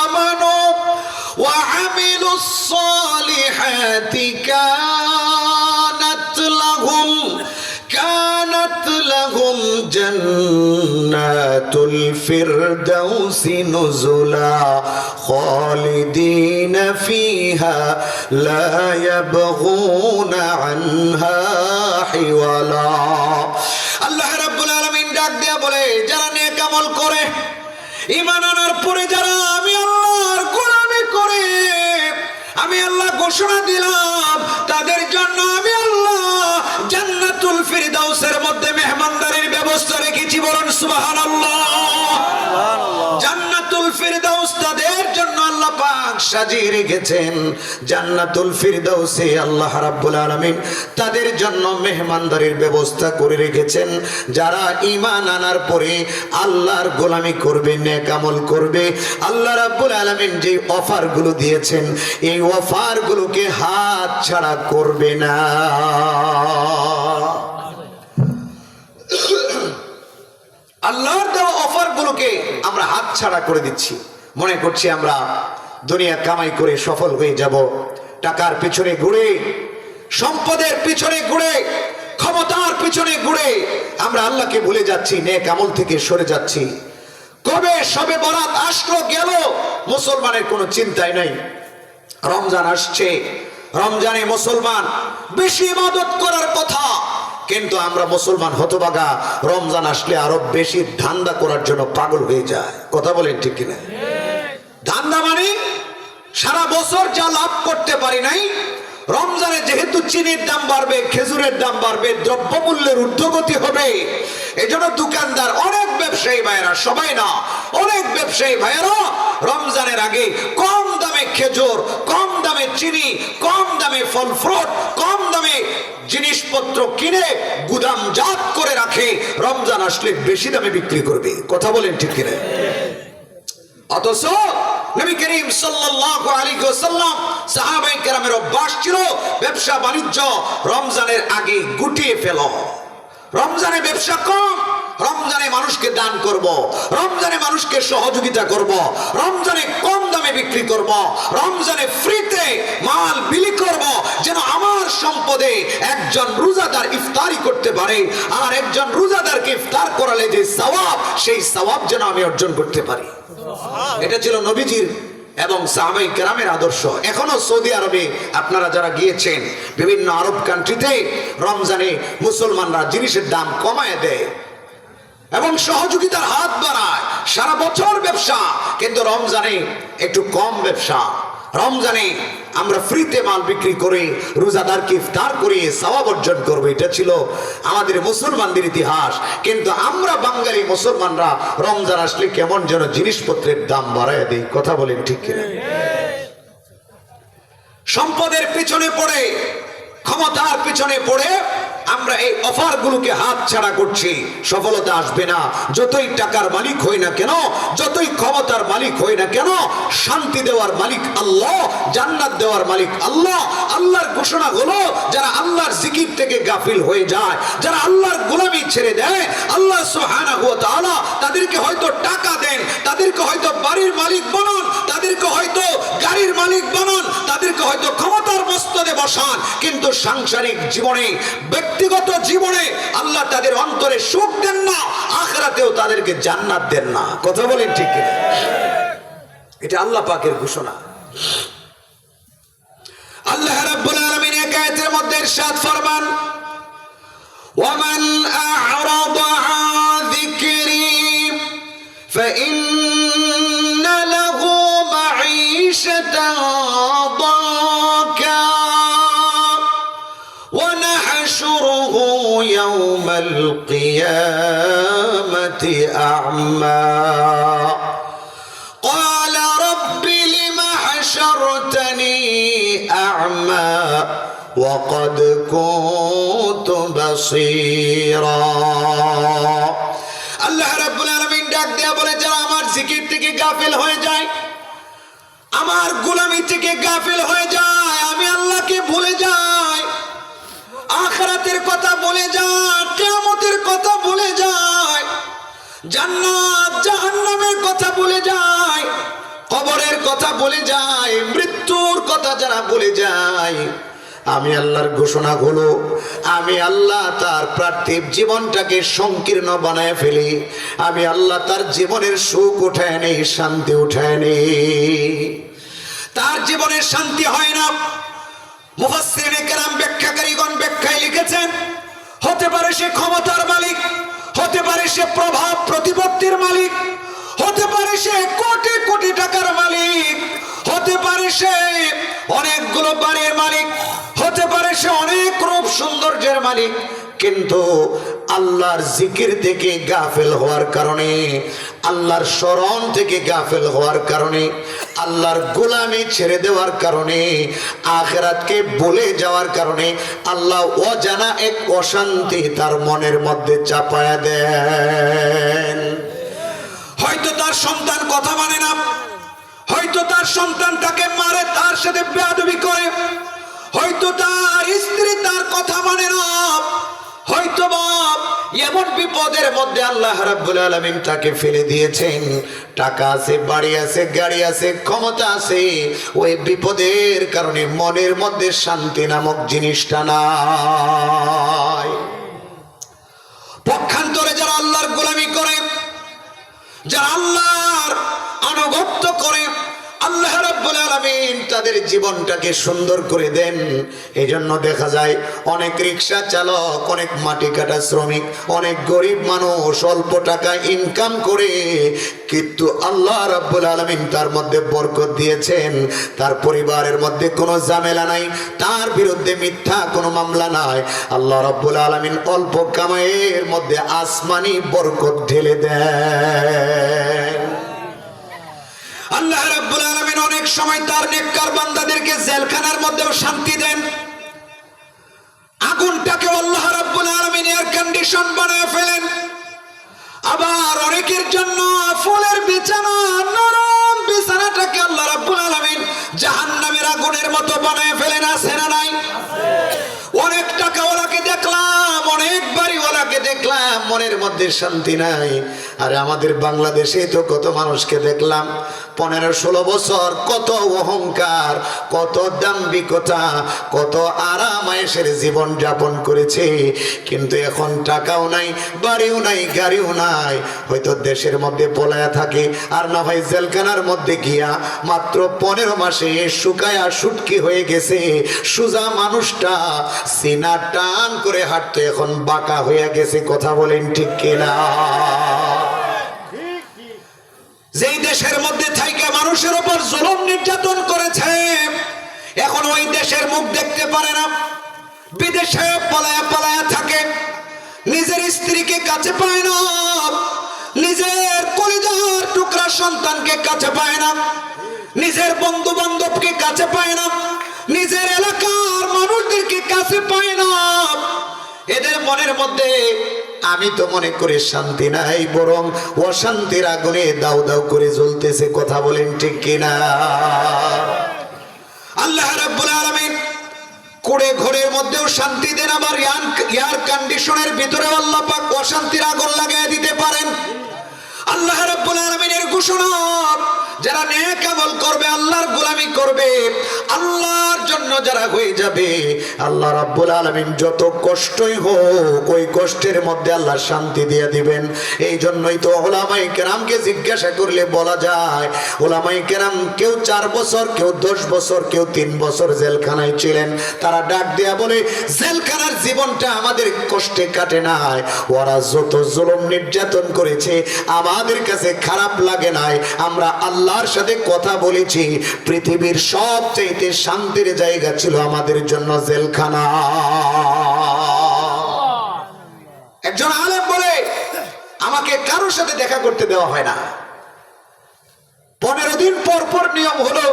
আমানু ওয়া আমিলুস সালিহাতি কানাত লাহুম জান্নাতুল ফিরদাউসি নুজুলা খালিদিনা ফিহা লা ইয়াবগুনা আনহা হিওয়ালা। আল্লাহ রাব্বুল আলামিন ডাক দেয়া বলে, যারা নেক আমল করে, ঈমান আনার পরে যারা আমি আল্লাহর গোলামি করে, আমি আল্লাহ ঘোষণা দিলাম তাদের জন্য আমি আল্লাহ জান্নাতুল ফিরদাউসের মধ্যে মেহমানদারির ব্যবস্থা রেখেছি। বলুন সুবহানাল্লাহ। জান্নাতুল ফিরদাউস তাদের জন্য আল্লাহ পাক সাজিয়ে রেখেছেন। জান্নাতুল ফিরদাউসে আল্লাহ রাব্বুল আলামিন তাদের জন্য মেহমানদারির ব্যবস্থা করে রেখেছেন, যারা ঈমান আনার পরে আল্লাহর গোলামি করবে, নেক আমল করবে। আল্লাহ রাব্বুল আলামিন যে অফারগুলো দিয়েছেন, এই অফারগুলোকে হাত ছাড়া করবে না। আল্লাহর দেওয়া অফারগুলোকে আমরা হাত ছাড়া করে দিচ্ছি, মনে করছি আমরা দুনিয়া কামাই করে সফল হয়ে যাব, টাকার পিছনে ঘুরে, সম্পদের পিছনে ঘুরে, ক্ষমতার পিছনে ঘুরে আমরা আল্লাহকে ভুলে যাচ্ছি, নেক আমল থেকে সরে যাচ্ছি। কবে শবে বরাত আসলো গেল, মুসলমানের কোনো চিন্তাই নাই। রমজান আসছে, রমজানে মুসলমান বেশি ইবাদত করার কথা, কিন্তু আমরা মুসলমান হতভাগা রমজান আসলে আরো বেশি ধান্দা করার জন্য পাগল হয়ে যায়। কথা বলেন ঠিক কিনা? ধান্দা মানে সারা বছর যা লাভ করতে পারি নাই, রমজানে যেহেতু চিনির দাম বাড়বে, খেজুরের দাম বাড়বে, দ্রব্যমূল্যের ঊর্ধ্বগতি হবে, এজন্য দোকানদার, অনেক ব্যবসায়ী ভাইয়েরা, সবাই না, অনেক ব্যবসায়ী ভাইয়েরা রমজানের আগে কম দামে খেজুর, কম দামে চিনি, কম দামে ফল ফ্রুট, কম দামে জিনিসপত্র কিনে গুদামজাত করে রাখে, রমজান আসলে বেশি দামে বিক্রি করবে। কথা বলেন ঠিক কিনা? অথচ নবী করিম সাল্লাল্লাহু আলাইহি ওয়াসাল্লাম, সাহাবায়ে কেরামের অভ্যাস ছিল ব্যবসা বাণিজ্য রমজানের আগে গুটিয়ে ফেলো। রমজানে ব্যবসা কম, রমজানে মানুষকে দান করব, রমজানে মানুষকে সহযোগিতা করব, রমজানে কম দামে বিক্রি করব, রমজানে ফ্রিতে মাল বিলি করব, যেন আমার সম্পদে একজন রোজাদার ইফতারি করতে পারে, আর একজন রোজাদারকে ইফতার করালে যে সওয়াব, সেই সওয়াব যেন আমি অর্জন করতে পারি। এটা ছিল নবীজির এবং সাহাবায়ে কেরামের আদর্শ। এখনো সৌদি আরবে আপনারা যারা গিয়েছেন, বিভিন্ন আরব কান্ট্রিতে রমজানে মুসলমানরা জিনিসের দাম কমায় দেয়। এবং সহযোগিতার হাত বাড়ায়। সারা বছর ব্যবসা, কিন্তু রমজানে একটু কম ব্যবসা। রমজানে আমরা ফ্রিতে মাল বিক্রি করে রোজাদারকে ইফতার করে সওয়াব অর্জন করবো, এটা ছিল আমাদের মুসলমানদের ইতিহাস। কিন্তু আমরা বাঙালি মুসলমানরা রমজান আসলে কেমন যেন জিনিসপত্রের দাম বাড়ায় দেই। কথা বলেন ঠিক কিনা? সম্পদের পিছনে পড়ে, ক্ষমতার পিছনে পড়ে আমরা এই অফার গুলোকে হাত ছাড়া করছি। সফলতা আসবে না। যতই টাকার মালিক হই না কেন, যতই ক্ষমতার মালিক হই না কেন, শান্তি দেওয়ার মালিক আল্লাহ, জান্নাত দেওয়ার মালিক আল্লাহ। আল্লাহর ঘোষণা হলো, যারা আল্লাহর জিকির থেকে গাফিল হয়ে যায়, যারা আল্লাহর গোলামি ছেড়ে দেয়, আল্লাহ সুবহানাহু ওয়া তাআলা তাদেরকে হয়তো টাকা দেন, তাদেরকে হয়তো বাড়ির মালিক বানান, তাদেরকে হয়তো গাড়ির মালিক বানান, তাদেরকে হয়তো ক্ষমতার মস্তদে বসান, কিন্তু সাংসারিক জীবনে, ব্যক্তিগত জীবনে আল্লাহ তাদের অন্তরে সুখ দেন না, আখিরাতেও তাদেরকে জান্নাত দেন না। কথা বলেন ঠিক কিনা? এটা আল্লাহ পাকের ঘোষণা। আল্লাহ রাব্বুল আলামিন এক আয়াতের মধ্যে ইরশাদ ফরমান, ওয়ামান আ'রাদা আন যিকরি ফাইন্না লাহু মাঈশাতান দাকা ওয়া নাহশুরুহু ইয়াওমাল কিয়ামাতি আ'মা قال رب لم حشرتني أعمى وقد كنت بصيرا। আল্লাহ রাব্বুল আলামিন ডাক দেয়া বলে, যারা আমার জিকির থেকে গাফিল হয়ে যায়, আমার গোলামি থেকে গাফিল হয়ে যায়, আমি আল্লাহকে ভুলে যাই, আখিরাতের কথা ভুলে যায়, কিয়ামতের কথা ভুলে যায়, জান্নাত জাহান্নামের কথা ভুলে যায়, কবরের কথা ভুলে যায়, মৃত্যুর কথা যারা ভুলে যায়, আমি আল্লাহর ঘোষণা হলো, আমি আল্লাহ তার পার্থিব জীবনটাকে সংকীর্ণ বানায় ফেলি। আমি আল্লাহ তার জীবনের সুখ উঠায় নেই, শান্তি উঠায় নেই, তার জীবনের শান্তি হয় না। মুফাসসিরিনে কেরাম, ব্যাখ্যাকারীগণ ব্যাখ্যায় লিখেছেন, হতে পারে সে ক্ষমতার মালিক, হতে পারে সে প্রভাব প্রতিপত্তির মালিক, হতে পারে সে কোটি কোটি টাকার মালিক, হতে পারে সে অনেকগুলো বাড়ির মালিক, হতে পারে সে অনেক রূপ সৌন্দর্যের মালিক, কিন্তু আল্লাহর জিকির থেকে গাফেল হওয়ার কারণে, আল্লাহর স্মরণ থেকে গাফেল হওয়ার কারণে, আল্লাহর গোলামি ছেড়ে দেওয়ার কারণে, আখিরাতকে ভুলে যাওয়ার কারণে আল্লাহ অজানা এক অশান্তি তার মনের মধ্যে চাপায়া দেন। হয়তো তার সন্তান কথা মানে না, হয়তো তার সন্তান তাকে মারে, তার সাথে বেয়াদবি করে, হয়তো তার স্ত্রী তার কথা মানে না, হয়তো বাপ এমন বিপদের মধ্যে আল্লাহ রাব্বুল আলামিন তাকে ফেলে দিয়েছেন। টাকা আছে, বাড়ি আছে, গাড়ি আছে, ক্ষমতা আছে, ওই বিপদের কারণে মনের মধ্যে শান্তি নামক জিনিসটা নাই। পক্ষান্তরে যারা আল্লাহর গোলামি করে, যারা আল্লাহর আনুগত্য করে, আল্লাহ রাব্বুল আলামিন তাদের জীবনটাকে সুন্দর করে দেন। এই জন্য দেখা যায় অনেক রিক্সা চালক, অনেক মাটি কাটা শ্রমিক, অনেক গরিব মানুষ অল্প টাকা ইনকাম করে, কিন্তু আল্লাহ রাব্বুল আলামিন তার মধ্যে বরকত দিয়েছেন। তার পরিবারের মধ্যে কোনো ঝামেলা নাই, তার বিরুদ্ধে মিথ্যা কোনো মামলা নাই। আল্লাহ রাব্বুল আলামিন অল্প কামাইয়ের মধ্যে আসমানি বরকত ঢেলে দেন। আল্লাহ রাব্বুল আলামিন অনেক সময় তার নেককার বান্দাদেরকে জেলখানার মধ্যেও শান্তি দেন। আগুনটাকে আল্লাহ রাব্বুল আলামিন এয়ার কন্ডিশন বানায় ফেলেন। আবার অনেকের জন্য ফুলের বিছানা, নরম বিছানাটাকে আল্লাহ রাব্বুল আলামিন জাহান্নামের আগুনের মতো বানায় ফেলেন। আছে না নাই? অনেক টাকাওয়ালাকে দেখলাম, অনেক বাড়িওয়ালাকে দেখলাম, মনের মধ্যে শান্তি নাই। আরে আমাদের বাংলাদেশে তো কত মানুষকে দেখলাম 15-16 বছর, কত অহংকার, কত দাম্ভিকতা, কত আরাম আয়েশের জীবন যাপন করেছে, কিন্তু এখন টাকাও নাই, বাড়িও নাই, গাড়িও নাই, হয়তো দেশের মধ্যে পলায়া থাকে, আর না হয় জেলখানার মধ্যে গিয়া মাত্র 15 মাসে শুকায়া শুটকি হয়ে গেছে। সুজা মানুষটা সিনা টান করে হাঁটতো, এখন বাঁকা হয়ে গেছে। কথা বলেন বলেন ঠিক কিনা? যেই দেশের মধ্যে থেকে মানুষের উপর জুলুম নির্যাতন করেছে, এখন ওই দেশের মুখ দেখতে পারে না, বিদেশে পলায়া পলায়া থাকে, নিজের স্ত্রীকে কাছে পায় না, নিজের কলিজার টুকরা সন্তানকে কাছে পায় না, নিজের বন্ধু বান্ধবকে কাছে পায় না, নিজের এলাকার মানুষদেরকে কাছে পায় না। এদের মনের মধ্যে আমি তো মনে করি শান্তি নাই, বরং অশান্তির আগুনে দাউ দাউ করে জ্বলতেছে। কথা বলেন ঠিক কিনা? আল্লাহ রাব্বুল আলামিন কুড়ে ঘরের মধ্যেও শান্তি দেন, আবার এয়ার কন্ডিশনের ভিতরে আল্লাহ পাক অশান্তির আগুন লাগায় দিতে পারেন। আল্লাহ রাব্বুল আলামিনের ঘোষণা, যারা নেক আমল করবে, আল্লাহর গোলামি করবে, আল্লাহর জন্য যারা হয়ে যাবে, আল্লাহ রাব্বুল আলামিন যত কষ্টই হোক ওই কষ্টের মধ্যে আল্লাহ শান্তি দিয়ে দিবেন। এই জন্যই তো উলামায়ে কেরামকে জিজ্ঞাসা করলে বলা যায়, উলামায়ে কেরাম কেউ 4 বছর, কেউ 10 বছর, কেউ 3 বছর জেলখানায় ছিলেন। তারা ডাক দেয়া বলে, জেলখানার জীবনটা আমাদের কষ্টে কাটে নাই, ওরা যত জুলুম নির্যাতন করেছে আমাদের কাছে খারাপ লাগে নাই। আমরা আল্লাহর সাথে কথা বলেছি, পৃথিবীর সবচেয়ে শান্তির জায়গা ছিল আমাদের জন্য জেলখানা। একজন আলেম বলে, আমাকে কারোর সাথে দেখা করতে দেওয়া হয় না। 15 দিন পর পর নিয়ম হলো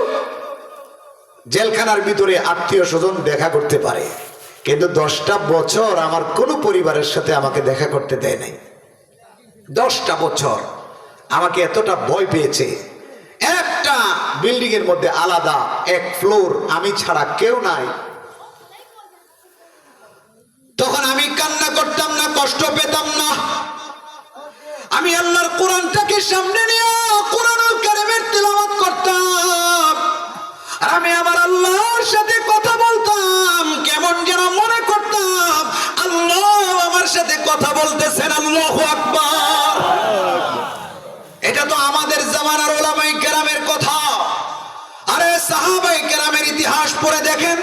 জেলখানার ভিতরে আত্মীয় স্বজন দেখা করতে পারে, কিন্তু 10টা বছর আমার কোনো পরিবারের সাথে আমাকে দেখা করতে দেয় নাই। 10টা বছর আমাকে এতটা ভয় পেয়েছে। একটা বিল্ডিং এর মধ্যে আলাদা এক ফ্লোর, আমি ছাড়া কেউ নাই। তখন আমি কান্না করতাম না, কষ্ট পেতাম না। আমি আল্লাহর কোরআনটাকে সামনে নিয়ে কোরআনুল কারীমের তিলাওয়াত করতাম, আর আমি আমার আল্লাহর সাথে কথা বলতাম। কেমন যেন মনে করতাম আল্লাহ আমার সাথে কথা বলতেছেন। আল্লাহু আকবার। এটা তো আমাদের জামানার উলামায়ে কেরামের কথা। আরে সাহাবায়ে কেরামের ইতিহাস পড়ে দেখেন,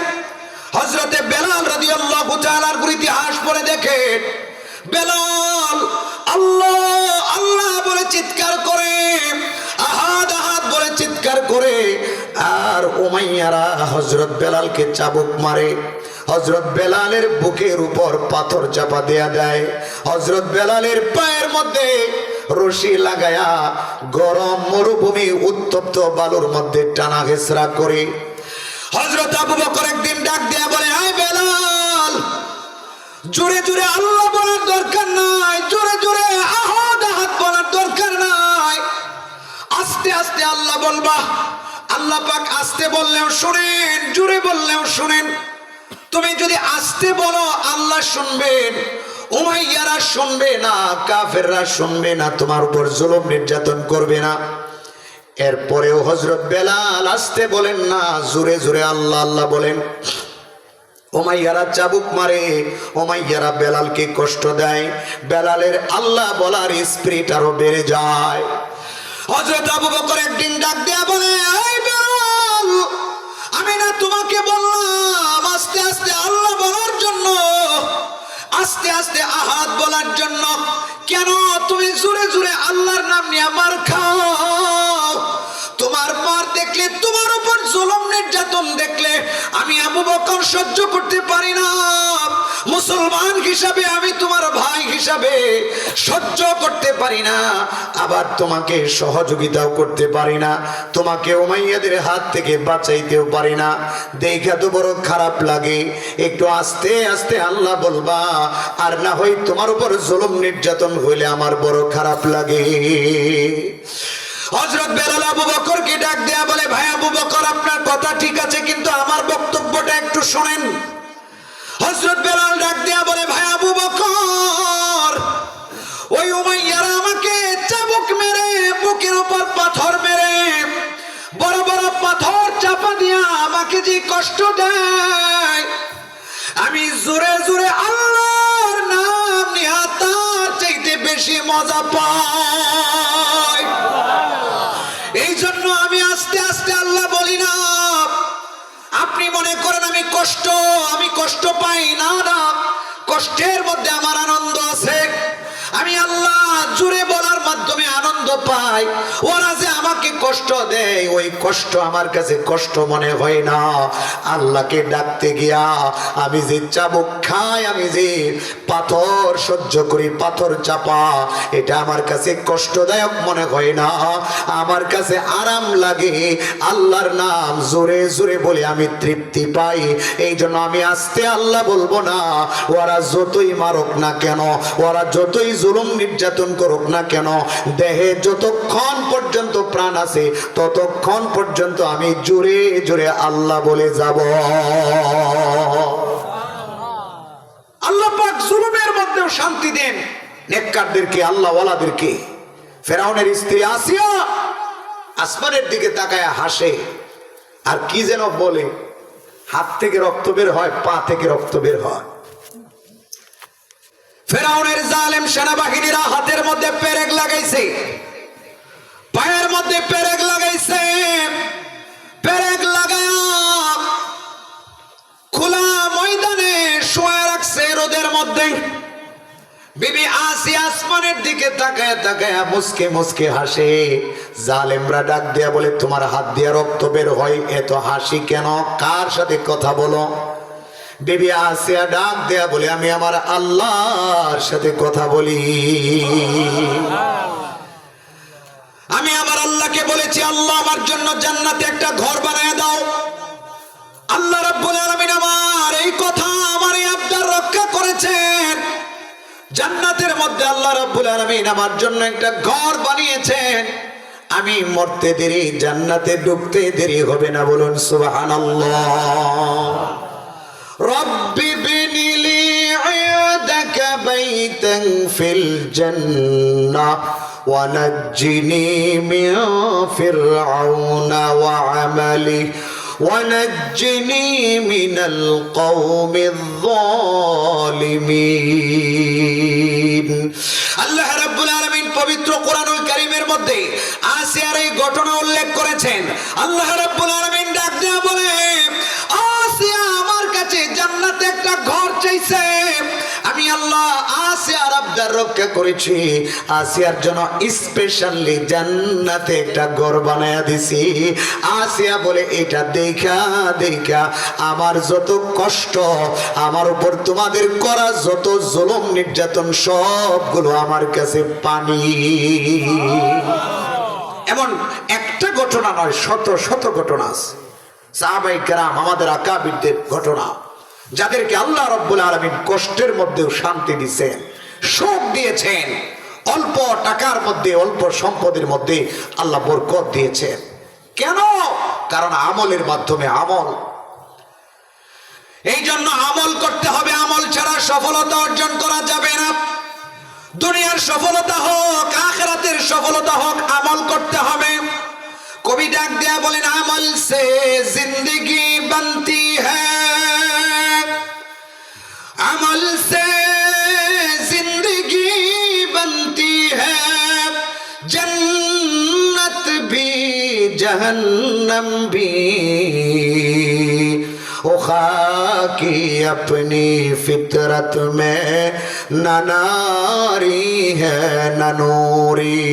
হযরতে বেলাল রাদিয়াল্লাহু তাআলার ইতিহাস পড়ে দেখেন। বেলাল আল্লাহ আল্লাহ বলে চিৎকার করে, আহাদ আহাদ বলে চিৎকার করে, আর উমাইয়ারা হযরত বেলালকে চাবুক মারে। হযরত বেলালের বুকের উপর পাথর চাপা দেয়া দেয়, হযরত বেলালের পায়ের মধ্যে রশি লাগায়া গরম মরুভূমি উত্তপ্ত বালুর মধ্যে টানা হেসরা করে। হযরত আবু বকর একদিন ডাক দেয়া বলে, আয় বেলাল, জোরে জোরে আল্লাহ বলার দরকার নাই, জোরে জোরে আহাদ আহাদ বলার দরকার নাই, আস্তে আস্তে আল্লাহ বলবা। আল্লাহ পাক আস্তে বললেও শুনেন, জোরে বললেও শুনেন। তুমি যদি আস্তে বলো আল্লাহ শুনবেন, উমাইয়ারা শুনবে না, কাফেররা শুনবে না, তোমার উপর জুলুম নির্যাতন করবে না। এরপরেও হযরত বেলাল আস্তে বলেন না, জোরে জোরে আল্লাহ আল্লাহ বলেন। উমাইয়ারা চাবুক মারে, উমাইয়ারা বেলালকে কষ্ট দেয়, বেলালের আল্লাহ বলার স্পিরিট আরো বেড়ে যায়। হযরত আবু বকর একদিন ডাক দেয়া বলে, এই বেলাল, আমি না তোমাকে বললাম আস্তে আস্তে আল্লাহ বলার জন্য, আস্তে আস্তে আহাদ বলার জন্য, কেন তুমি জোরে জোরে আল্লাহর নাম নিয়ে মার খাও? তোমার মার দেখলে, তোমার উপর জুলুম নির্যাতন দেখলে আমি আবু বকর সহ্য করতে পারি না। মুসলমান হিসাবে আমি তোমার ভাই হিসাবে সহ্য করতে পারি না, আবার তোমাকে সহযোগিতাও করতে পারি না, তোমাকে উমাইয়াদের হাত থেকে বাঁচাইতেও পারি না। দেখা তো বড় খারাপ লাগে। একটু আস্তে আস্তে আল্লাহ বলবা, আর না হয় তোমার উপর জুলুম নির্যাতন হইলে আমার বড় খারাপ লাগে। হযরত বেলাল আবু বকরকে ডাক দেয়া বলে, ভাই আবু বকর, আপনার কথা ঠিক আছে, কিন্তু আমার বক্তব্যটা একটু শুনেন। হযরত বেলাল ডাক দেয়া বলে, ভাই আবু বকর, ওই উমাইয়ারা আমাকে চাবুক মেরে, বুকের উপর পাথর মেরে, বড় বড় পাথর চাপা দিয়া আমাকে যে কষ্ট দেয়, আমি জোরে জোরে আল্লাহর নাম নিয়ে তার চাইতে বেশি মজা পাই। এই জন্য আমি আস্তে আস্তে আল্লাহ বলি না। আপনি মনে করেন আমি কষ্ট পাই না, না, কষ্টের মধ্যে আমার আনন্দ আছে। আমি আল্লাহ জোরে বলার মাধ্যমে আনন্দ পাই, ওরা যে আমাকে কষ্ট দেয় ওই কষ্ট আমার কাছে কষ্ট মনে হয় না। আল্লাহকে ডাকতে গিয়া আমি যে চাবুক খাই, আমি যে পাথর সহ্য করি, পাথর চাপা, এটা আমার কাছে কষ্টদায়ক মনে হয় না, আমার কাছে আরাম লাগে। আল্লাহর নাম জোরে জোরে বলে আমি তৃপ্তি পাই। এই জন্য আমি আস্তে আল্লাহ বলবো না। ওরা যতই মারুক না কেন, ওরা যতই জুলুম নির্যাতন করুক না কেন, দেহে যতক্ষণ পর্যন্ত প্রাণ আছে ততক্ষণ পর্যন্ত আমি জোরে জোরে আল্লাহ বলে যাব। আল্লাহ পাক জুলুমের মধ্যেও শান্তি দেন নেককারদেরকে, আল্লাহ ওয়ালাদেরকে। ফেরাউনের স্ত্রী আসিয়া আসমানের দিকে তাকায় হাসে আর কি যেন বলে, হাত থেকে রক্ত বের হয়, পা থেকে রক্ত বের হয়। ফেরাউনের জালেম সেনাবাহিনীরা হাতের মধ্যে পেরেক লাগাইছে, পায়ের মধ্যে পেরেক লাগাইছে, পেরেক লাগায়া খোলা ময়দানে শোয়া রাখছে রোদের মধ্যে। বিবি আসিয়া আসমানের দিকে তাকায় তাকায় মুসকে মুসকে হাসে। জালেমরা ডাক দিয়া বলে, তোমার হাত দিয়া রক্ত বের হয়, এত হাসি কেন? কার সাথে কথা বলো? বিবি আসিয়া ডাক দেয়া বলে, আমি আমার আল্লাহর সাথে কথা বলি। আমি আমার আল্লাহকে বলেছি, আল্লাহ আমার জন্য জান্নাতে একটা ঘর বানায় দাও। আল্লাহ রাব্বুল আলামিন আমার এই কথা, আমার এই আবদার রক্ষা করেছেন। জান্নাতের মধ্যে আল্লাহ রাব্বুল আলামিন আমার জন্য একটা ঘর বানিয়েছেন। আমি মরতে দেরি, জান্নাতে ঢুকতে দেরি হবে না। বলুন সুবহানাল্লাহ। রব্বি বিনিলি ইনদাকা বাইতান ফিল জান্নাহ ওয়া নাজ্জিনি মিন ফিরআউনা ওয়া আমালি ونجني من القوم الظالمين। আল্লাহ রাব্বুল আলামিন পবিত্র কোরআনুল কারীমের মধ্যে আসিয়ার এই ঘটনা উল্লেখ করেছেন। আল্লাহ রাব্বুল আলামিন ডাক দিয়া বলে, আসিয়া আমার কাছে জান্নাতে একটা ঘর চাইছে, আমি আল্লাহ আসিয়ার আবদার রক্ষা করেছি। আসিয়ার জন্য স্পেশালি জান্নাতে একটা ঘর বানায়া দিছি। আসিয়া বলে, এটা দেখা দেখা আমার যত কষ্ট, আমার উপর তোমাদের করা যত জুলুম নির্যাতন সবগুলো আমার কাছে পানি। এমন একটা ঘটনা নয়, শত শত ঘটনা আছে। সাহাবায়ে কেরাম, আমাদের আকাবিরদের ঘটনা, যাদেরকে আল্লাহ রাব্বুল আলামিন কষ্টের মধ্যেও শান্তি দিয়েছেন, সুখ দিয়েছেন, অল্প টাকার মধ্যে, অল্প সম্পদের মধ্যে আল্লাহ বরকত দিয়েছেন। কেন? কারণ আমলের মাধ্যমে আমল। এই জন্য আমল করতে হবে, আমল ছাড়া সফলতা অর্জন করা যাবে না। দুনিয়ার সফলতা হোক, আখিরাতের সফলতা হোক, আমল করতে হবে। কবি ডাক দেয়া বলেন, আমল সে জিন্দেগি बनती है, अमल से जिंदगी बनती है, जन्नत भी जहन्नम भी, ओ खाकी अपनी फितरत में न नारी है न नूरी।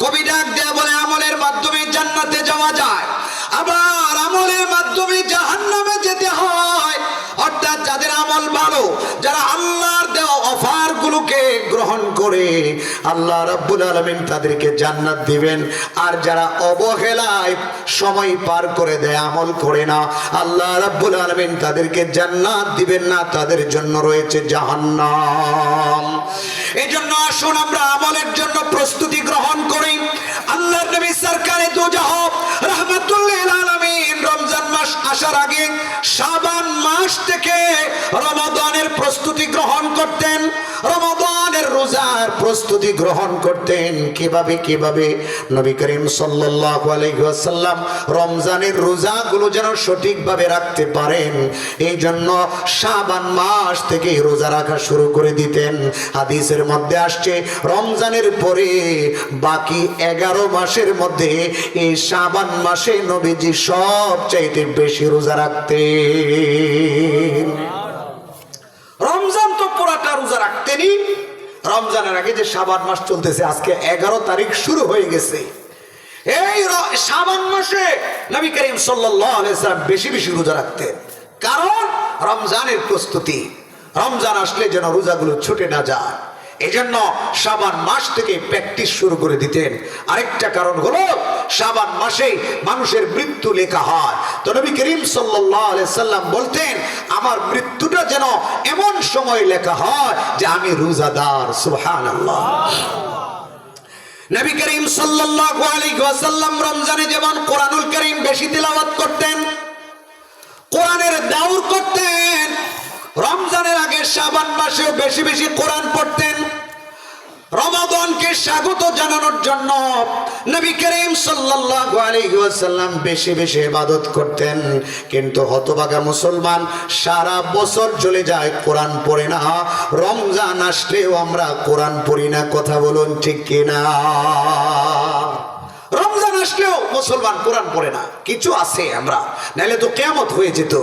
কবি ডাক দেয়া বলে, আমলের মাধ্যমে জান্নাতে যাওয়া যায়, আবার আমলের মাধ্যমে জাহান্নামে যেতে হয়। অর্থাৎ যাদের আমল ভালো, যারা আল্লাহর দেওয়া অফার গুলোকে গ্রহণ করে, আল্লাহ রাব্বুল আলামিন তাদেরকে জান্নাত দিবেন। আর যারা অবহেলায় সময় পার করে দেয়, আমল করে না, আল্লাহ রাব্বুল আলামিন তাদেরকে জান্নাত দিবেন না, তাদের জন্য রয়েছে জাহান্নাম। এই জন্য আসুন আমরা আমলের জন্য প্রস্তুতি গ্রহণ করি। আল্লাহর নবী সরকারে দু জাহান রাহমাতুল লিল আলামিন রমজান মাস আসার আগে শাবান মাস থেকে রমাদানের প্রস্তুতি গ্রহণ করতেন, রমাদানের রোজার প্রস্তুতি গ্রহণ করতেন। কিভাবে কিভাবে? নবী করিম সাল্লাল্লাহু আলাইহি ওয়াসাল্লাম রমজানের রোজাগুলো যেন সঠিকভাবে রাখতে পারেন, এই জন্য শাবান মাস থেকে রোজা রাখা শুরু করে দিতেন। হাদিসের মধ্যে আসছে, রমজানের পরে বাকি 11 মাসের মধ্যে এই শাবান মাসে নবীজি সবচাইতে বেশি রোজা রাখতেন। রমজান তো পুরাটা রোজা রাখতেনই, রমজানের আগে যে শাবান মাস চলতেছে, আজকে 11 তারিখ শুরু হয়ে গেছে। এই শাবান মাসে নবী করিম সাল্লাল্লাহু আলাইহি ওয়াসাল্লাম বেশি বেশি রোজা রাখতেন, কারণ রমজানের প্রস্তুতি। রমজান আসলে যেন রোজাগুলো ছুটে না যায়, এজন্য শাবান মাস থেকে প্র্যাকটিস শুরু করে দিতেন। আরেকটা কারণ হলো শাবান মাসে মানুষের মৃত্যু লেখা হয়। তো নবী করিম সাল্লাল্লাহু আলাইহি সাল্লাম বলতেন, আমার মৃত্যুটা যেন এমন সময় লেখা হয় যে আমি রোজাদার। সুবহানাল্লাহ। নবী করিম সাল্লাল্লাহু আলাইহি ওয়াসাল্লাম রমজানে যেমন কোরআনুল কারীম বেশি তিলাওয়াত করতেন, কোরআনের দাওর করতেন, রমজানের আগে শাবান মাসেও বেশি বেশি কোরআন পড়তেন। রমাদানকে স্বাগত জানানোর জন্য নবী করিম সাল্লাল্লাহু আলাইহি ওয়াসাল্লাম বেশি বেশি ইবাদত করতেন। কিন্তু হতভাগা মুসলমান সারা বছর চলে যায়, কোরআন পড়ে না। রমজান আসলেও আমরা কোরআন পড়ি না। কথা বলুন ঠিক কিনা? রমজান আসলেও মুসলমান কোরআন পড়ে না। কিছু আছে আমরা, নাইলে তো কিয়ামত হয়ে যেত।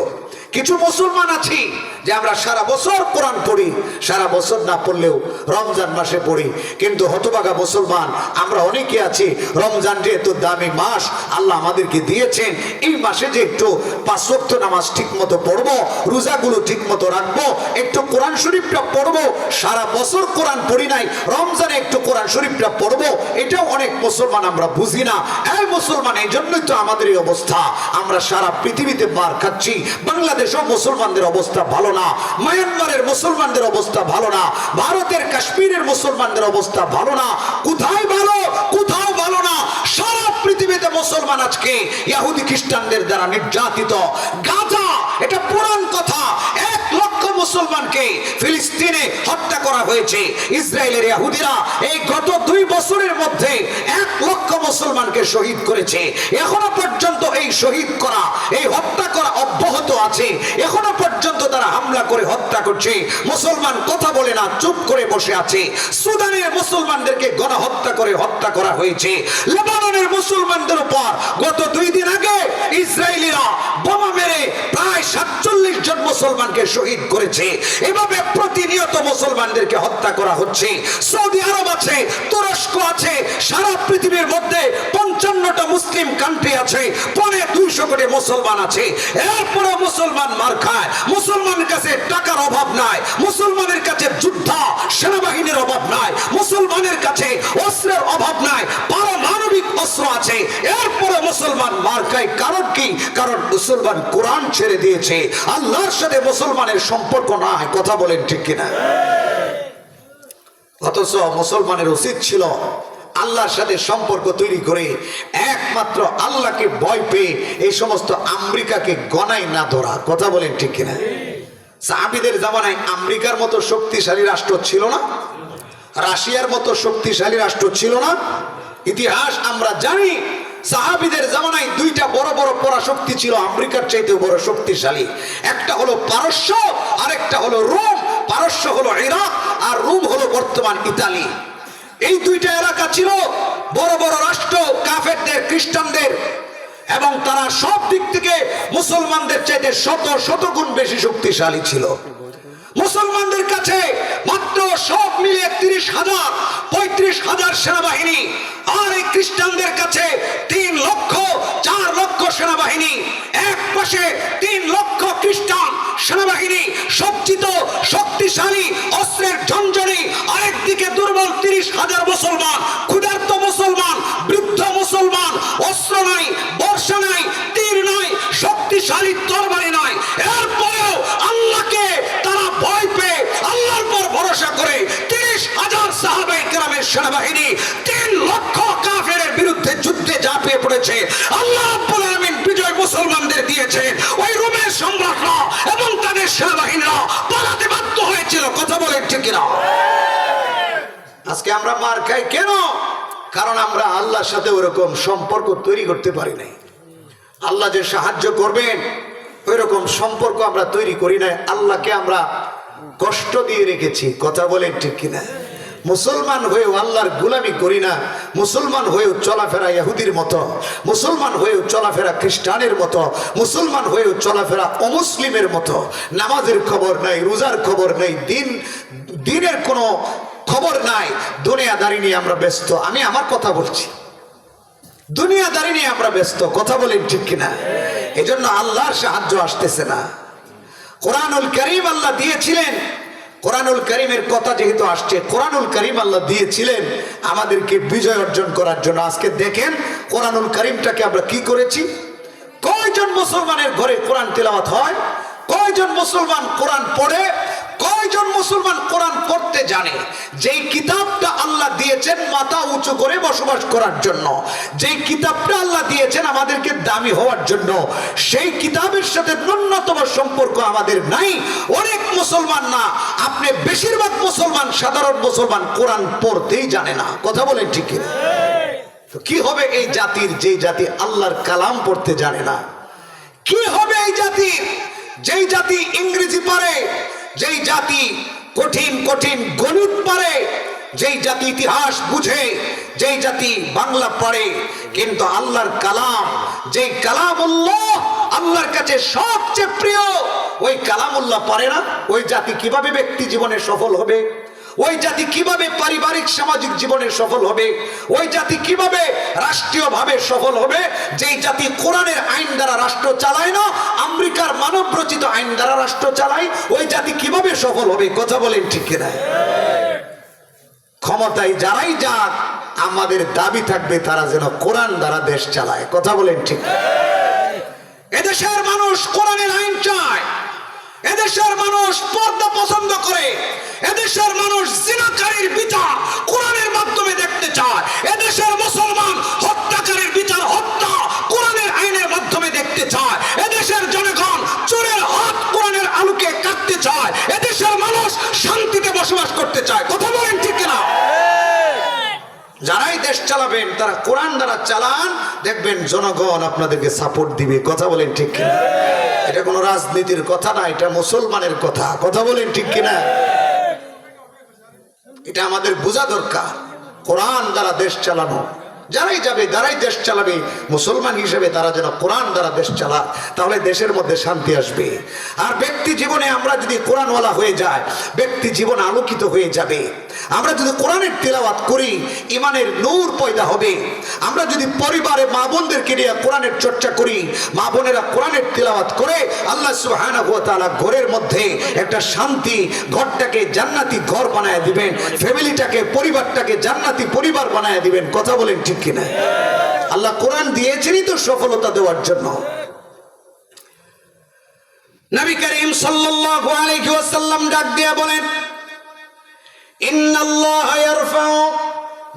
কিছু মুসলমান আছি যে আমরা সারা বছর কোরআন পড়ি, সারা বছর না পড়লেও রমজান মাসে পড়ি। কিন্তু হতভাগা মুসলমান আমরা অনেকে আছি, রমজান যেহেতু দামি মাস আল্লাহ আমাদেরকে দিয়েছেন, এই মাসে যে একটু 5 ওয়াক্ত নামাজ ঠিক মতো পড়বো, রোজাগুলো ঠিক মতো রাখবো, একটু কোরআন শরীফটা পড়বো। সারা বছর কোরআন পড়ি নাই, রমজানে একটু কোরআন শরীফটা পড়বো, এটাও অনেক মুসলমান আমরা বুঝি না। এই মুসলমান, এই জন্যই তো আমাদের এই অবস্থা। আমরা সারা পৃথিবীতে মার খাচ্ছি। বাংলাদেশেও মুসলমানদের অবস্থা ভালো না, মায়ানমারের মুসলমানদের অবস্থা ভালো না, ভারতের কাশ্মীরের মুসলমানদের অবস্থা ভালো না। কোথায় ভালো? কোথাও ভালো না। সারা পৃথিবীতে মুসলমান আজকে ইহুদি খ্রিস্টানদের দ্বারা নির্যাতিত। গাজা, এটা পুরাণ কথা, 1 লক্ষ মুসলমানকে ফিলিস্তিনে হত্যা করা হয়েছে। ইসরায়েলের ইহুদিরা এই গত 2 বছরের মধ্যে 1 লক্ষ মুসলমানকে শহীদ করেছে। এখনো পর্যন্ত এই শহীদ করা, এই হত্যা করা অব্যাহত আছে। এখনো পর্যন্ত তারা হামলা করে হত্যা করছে। মুসলমান কথা বলে না, চুপ করে বসে আছে। সুদানের মুসলমানদেরকে গণহত্যা করে হত্যা করা হয়েছে। লেবাননের মুসলমানদের উপর গত 2 দিন আগে ইসরায়েলিরা বোমা মেরে প্রায় 47 জন মুসলমানকে শহীদ করেছে। এভাবে প্রতিনিয়ত মুসলমানদেরকে হত্যা করা হচ্ছে। সৌদি আরব আছে, তুরস্ক আছে, সারা পৃথিবীর মধ্যে 55টা মুসলিম কান্ট্রি আছে, 250 কোটি মুসলমান আছে। এরপরে মুসলমান মার খায়। মুসলমানের কাছে টাকার অভাব নাই, মুসলমানের কাছে যোদ্ধা সেনাবাহিনীর অভাব নাই, মুসলমানের কাছে অস্ত্রের অভাব নাই, পারমাণবিক অস্ত্র আছে। এরপরে মুসলমান মার খায়। কারণ কি? কারণ মুসলমান কোরআন ছেড়ে দিয়েছে। আল্লাহর সাথে মুসলমানের সম্পর্ক নাই। কথা বলেন ঠিক কিনা? অথচ মুসলমানের উচিত ছিল আল্লাহর সাথে সম্পর্ক তৈরি করে একমাত্র আল্লাহকে ভয় পেয়ে এই সমস্ত আমেরিকাকে গণায় না ধরা। কথা বলেন ঠিক কিনা? সাহাবীদের জামানায় আমেরিকার মতো শক্তিশালী রাষ্ট্র ছিল না, রাশিয়ার মতো শক্তিশালী রাষ্ট্র ছিল না। ইতিহাস আমরা জানি, সাহাবীদের জামানায় 2টা বড় বড় পরাশক্তি ছিল, আমেরিকার চাইতেও বড় শক্তিশালী। একটা হলো পারস্য, আরেকটা হলো রোম। পারস্য হলো ইরাক, আর রোম হলো বর্তমান ইতালি। এই 2টা এলাকা ছিল বড় বড় রাষ্ট্র, কাফেরদের, খ্রিস্টানদের, এবং তারা সব দিক থেকে মুসলমানদের চাইতে শত গুণ বেশি শক্তিশালী ছিল। মুসলমানদের কাছে মাত্র সব মিলিয়ে 30,000, 35,000 সেনাবাহিনী, আর এই খ্রিস্টানদের কাছে 3 লক্ষ, 4 লক্ষ সেনাবাহিনী। এক পাশে 3 লক্ষ খ্রিস্টান সেনাবাহিনী সজ্জিত, শক্তিশালী, অস্ত্রের ঝঞ্ঝনি, আরেকদিকে দুর্বল 30,000 মুসলমান, ক্ষুধার্ত মুসলমান, বৃদ্ধ মুসলমান, অস্ত্র নাই, বর্ষা নাই, তীর নাই, শক্তিশালী তরবারি নাই। এরপরেও আল্লাহকে তারা ভয় পেয়ে আল্লাহর পর ভরসা করে 30,000 সাহাবায়ে কেরামের সেনাবাহিনী 3 লক্ষ কাফেরের বিরুদ্ধে যুদ্ধে ঝাঁপিয়ে পড়েছে। আল্লাহ রাব্বুল আলামিন বিজয় মুসলমানদের দিয়েছেন। ওই রোমের সম্রাটরা এবং তাদের সেনাবাহিনীরা পালাতে বাধ্য হয়েছিল। কথা বলেন ঠিক কিনা? আজকে আমরা মার খাই কেন? কারণ আমরা আল্লাহর সাথে ওরকম সম্পর্ক তৈরি করতে পারি নাই। আল্লাহ যে সাহায্য করবেন ওই রকম সম্পর্ক আমরা তৈরি করি নাই। আল্লাহকে আমরা কষ্ট দিয়ে রেখেছি। কথা বলেন ঠিক কিনা? মুসলমান হয়েও আল্লাহর গোলামি করি না, মুসলমান হয়েও চলাফেরা ইহুদির মতো, মুসলমান হয়েও চলাফেরা খ্রিস্টানের মতো, মুসলমান হয়েও চলাফেরা অমুসলিমের মতো। নামাজের খবর নাই, রোজার খবর নাই, দিনের কোনো খবর নাই, দুনিয়াদারি নিয়ে আমরা ব্যস্ত। আমি আমার কথা বলছি, দুনিয়াদারি নিয়ে আমরা ব্যস্ত। কথা বলেন ঠিক কিনা? এই জন্য আল্লাহর সাহায্য আসতেছে না। কোরআনুল কারীম আল্লাহ দিয়েছিলেন, কোরআনুল কারীমের কথা যেহেতু আসছে, কোরআনুল কারীম আল্লাহ দিয়েছিলেন আমাদেরকে বিজয় অর্জন করার জন্য। আজকে দেখেন কোরআনুল কারীমটাকে আমরা কি করেছি। কয়জন মুসলমানের ঘরে কোরআন তেলাওয়াত হয়? কয়জন মুসলমান কোরআন পড়ে? কয়জন মুসলমান কোরআন পড়তে জানে? যেই কিতাবটা আল্লাহ দিয়েছেন মাথা উঁচু করে বসবাস করার জন্য, যেই কিতাবটা আল্লাহ দিয়েছেন আমাদেরকে দামি হওয়ার জন্য, সেই কিতাবের সাথে ন্যূনতম সম্পর্ক আমাদের নাই। অনেক মুসলমান না, আপনি বেশিরভাগ মুসলমান, সাধারণ মুসলমান কোরআন পড়তেই জানে না। কথা বলেন ঠিক কিনা? তো কি হবে এই জাতির, যেই জাতি আল্লাহর কালাম পড়তে জানে না? কি হবে এই জাতির, যেই জাতি ইংরেজি পারে, যেই জাতি কঠিন কঠিন গণিত পারে, যেই জাতি ইতিহাস বুঝে, যেই জাতি বাংলা পড়ে, কিন্তু আল্লাহর কালাম, যেই কালামুল্লাহ আল্লাহর কাছে সবচেয়ে প্রিয়, ওই কালামুল্লাহ পারে না, ওই জাতি কিভাবে ব্যক্তি জীবনে সফল হবে? ওই জাতি কিভাবে পারিবারিক সামাজিক জীবনে সফল হবে? ওই জাতি কিভাবে রাষ্ট্রীয়ভাবে সফল হবে? যেই জাতি কোরআনের আইন দ্বারা রাষ্ট্র চালায় না, আমেরিকার মানব রচিত আইন দ্বারা রাষ্ট্র চালায়, ওই জাতি কিভাবে সফল হবে? কথা বলেন ঠিক কিনা? ক্ষমতায় যারাই যাক, আমাদের দাবি থাকবে তারা যেন কোরআন দ্বারা দেশ চালায়। কথা বলেন ঠিক? এদেশের মানুষ কোরআনের আইন চায়, এদেশের মানুষ পর্দা পছন্দ করে, এদেশের মানুষ জিনাকারীর বিচার কোরআনের মাধ্যমে দেখতে চায়, এদেশের মুসলমান হত্যাকারীর বিচার হত্যা কোরআনের আইনের মাধ্যমে দেখতে চায়, এদেশের জনগণ চোরের হাত কোরআনের আলোকে কাটতে চায়, এদেশের মানুষ শান্তিতে বসবাস করতে চায়। কথা বলেন ঠিক কিনা? যারাই দেশ চালাবেন তারা কোরআন দ্বারা চালান, দেখবেন জনগণ আপনাদেরকে সাপোর্ট দিবে। কথা বলেন ঠিক কিনা? এটা কোনো রাজনীতির কথা না, এটা মুসলমানের কথা। কথা বলেন ঠিক কিনা? এটা আমাদের বোঝা দরকার। কোরআন দ্বারা দেশ চালানো, যারাই যাবে, যারাই দেশ চালাবে মুসলমান হিসেবে, তারা যেন কোরআন দ্বারা দেশ চালায়, তাহলে দেশের মধ্যে শান্তি আসবে। আর ব্যক্তি জীবনে আমরা যদি কোরআনওয়ালা হয়ে যায়, ব্যক্তি জীবন আলোকিত হয়ে যাবে। আমরা যদি কোরআনের তেলাওয়াত করি, ইমানের নূর পয়দা হবে। আমরা যদি পরিবারে মা বোনদেরকে নিয়ে কোরআনের চর্চা করি, মা বোনেরা কোরআনের তেলাওয়াত করে, আল্লাহ সুবহানাহু ওয়া তাআলা ঘরের মধ্যে একটা শান্তি, ঘরটাকে জান্নাতি ঘর বানায় দিবেন, ফ্যামিলিটাকে, পরিবারটাকে জান্নাতি পরিবার বানায় দিবেন। কথা বলেন ঠিক কিনা? আল্লাহ কোরআন দিয়েছেনই তো সফলতা দেওয়ার জন্য। নবী করিম সাল্লাল্লাহু আলাইহি ওয়াসাল্লাম ডাক দিয়ে বলেন, ইন্নাল্লাহা ইয়ারফাউ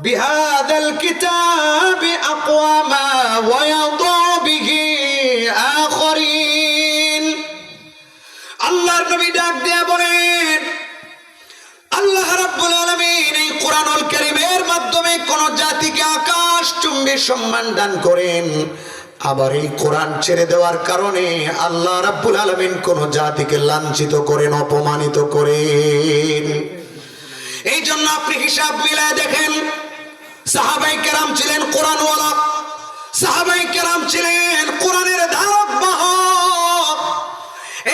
বিহাযাল কিতাবি আকওয়ামা ওয়া ইয়াদউ বিহি আখারিন। আল্লাহর নবী ডাক দিয়ে বলেন, আল্লাহ রাব্বুল আলামিন এই কোরআনুল কারীমের মাধ্যমে কোন জাতিকে আকাশ চুম্বি সম্মান দান করেন, আবার এই কোরআন ছেড়ে দেওয়ার কারণে আল্লাহ রাব্বুল আলামিন কোন জাতিকে লাঞ্ছিত করেন, অপমানিত করেন। এই জন্য আপনি হিসাব মিলায় দেখেন, সাহাবায়ে কেরাম ছিলেন কোরআনওয়ালা, সাহাবায়ে কেরাম ছিলেন কোরআনের ধারক বাহক।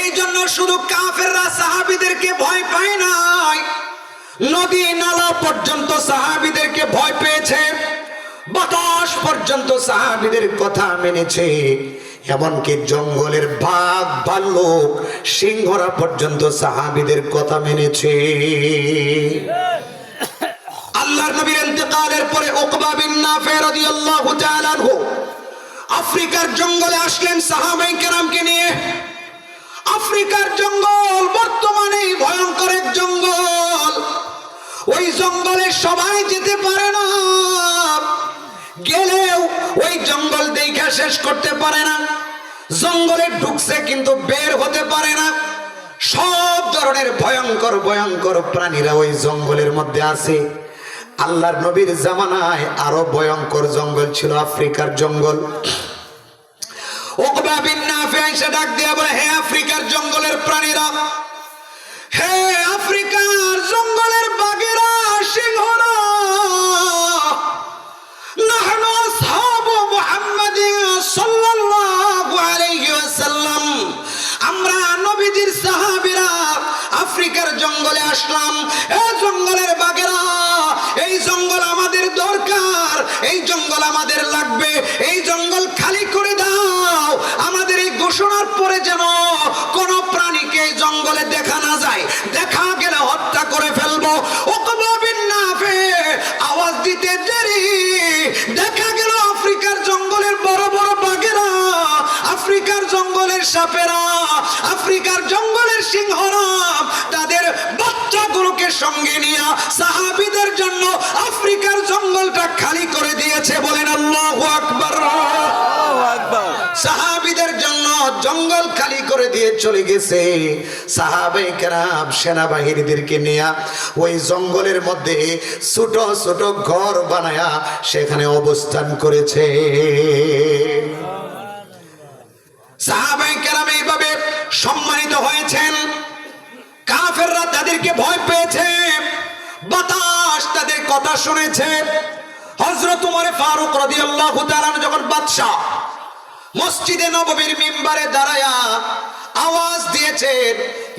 এই জন্য শুধু কাফেররা সাহাবীদেরকে ভয় পায় নাই, নদী নালা পর্যন্ত সাহাবীদেরকে ভয় পেয়েছে, বাতাস পর্যন্ত সাহাবীদের কথা মেনেছে, এমনকি জঙ্গলের বাঘ ভাল্লুক সিংহরা পর্যন্ত সাহাবীদের কথা মেনেছে। আল্লাহর নবীর ইন্তেকালের পরে উকবা বিন নাফি রাদিয়াল্লাহু তাআলা আনহু আফ্রিকার জঙ্গলে আসলেন সাহাবায়ে কেরামকে নিয়ে। আফ্রিকার জঙ্গল বর্তমানে ভয়ঙ্কর এক জঙ্গল, ওই জঙ্গলে সবাই যেতে পারে না, গেলেও ওই জঙ্গল দেখা শেষ করতে পারে না। জঙ্গলে ঢুকছে কিন্তু বের হতে পারে না। সব ধরনের ভয়ঙ্কর ভয়ঙ্কর প্রাণীরা ওই জঙ্গলের মধ্যে আছে। আল্লাহর নবীর জামানায় আরো ভয়ঙ্কর জঙ্গল ছিল, আফ্রিকার জঙ্গল। উকবা বিন নাফি এসে ডাক দিয়ে বলে, হে আফ্রিকার জঙ্গলের প্রাণীরা, হে আফ্রিকার জঙ্গলের বাঘেরা, সিংহরা, নাহনু আসহাবু মুহাম্মাদিন সাল্লাল্লাহু আলাইহি ওয়াসাল্লাম, আমরা নবীজির সাহাবীরা আফ্রিকার জঙ্গলে আসলাম। এ জঙ্গলের বাঘেরা, যাওয়ার পরে যেন কোন প্রাণীকে এই জঙ্গলে দেখা না যায়, দেখা গেলে হত্যা করে ফেলবো। আওয়াজ দিতে দেরি, দেখা গেল আফ্রিকার জঙ্গলের বড় বড় বাঘেরা, আফ্রিকার জঙ্গলের সাপেরা, আফ্রিকার জঙ্গলের সিংহরা তাদের বাচ্চাগুলোকে সঙ্গে নিয়ে সাহাবীদের জন্য আফ্রিকার জঙ্গলটা খালি করে দিয়েছে। বলেন আল্লাহু আকবার। সাহাবীদের জন্য জঙ্গল খালি করে দিয়ে চলে গেছে। সাহাবায়ে কেরাম সেনাবাহিনীদেরকে নিয়ে ওই জঙ্গলের মধ্যে ছোট ছোট ঘর বানায়া সেখানে অবস্থান করেছে। সাহাবায়ে কেরাম এইভাবে সম্মানিত হয়েছেন। কাফেররা তাদেরকে ভয় পেয়েছে, বাতাস তাদের কথা শুনেছে। হযরত ওমর ফারুক রাদিয়াল্লাহু তাআলা যখন বাদশা মসজিদে নববীর মিম্বারে দাঁড়ায়া আওয়াজ দিয়েছেন,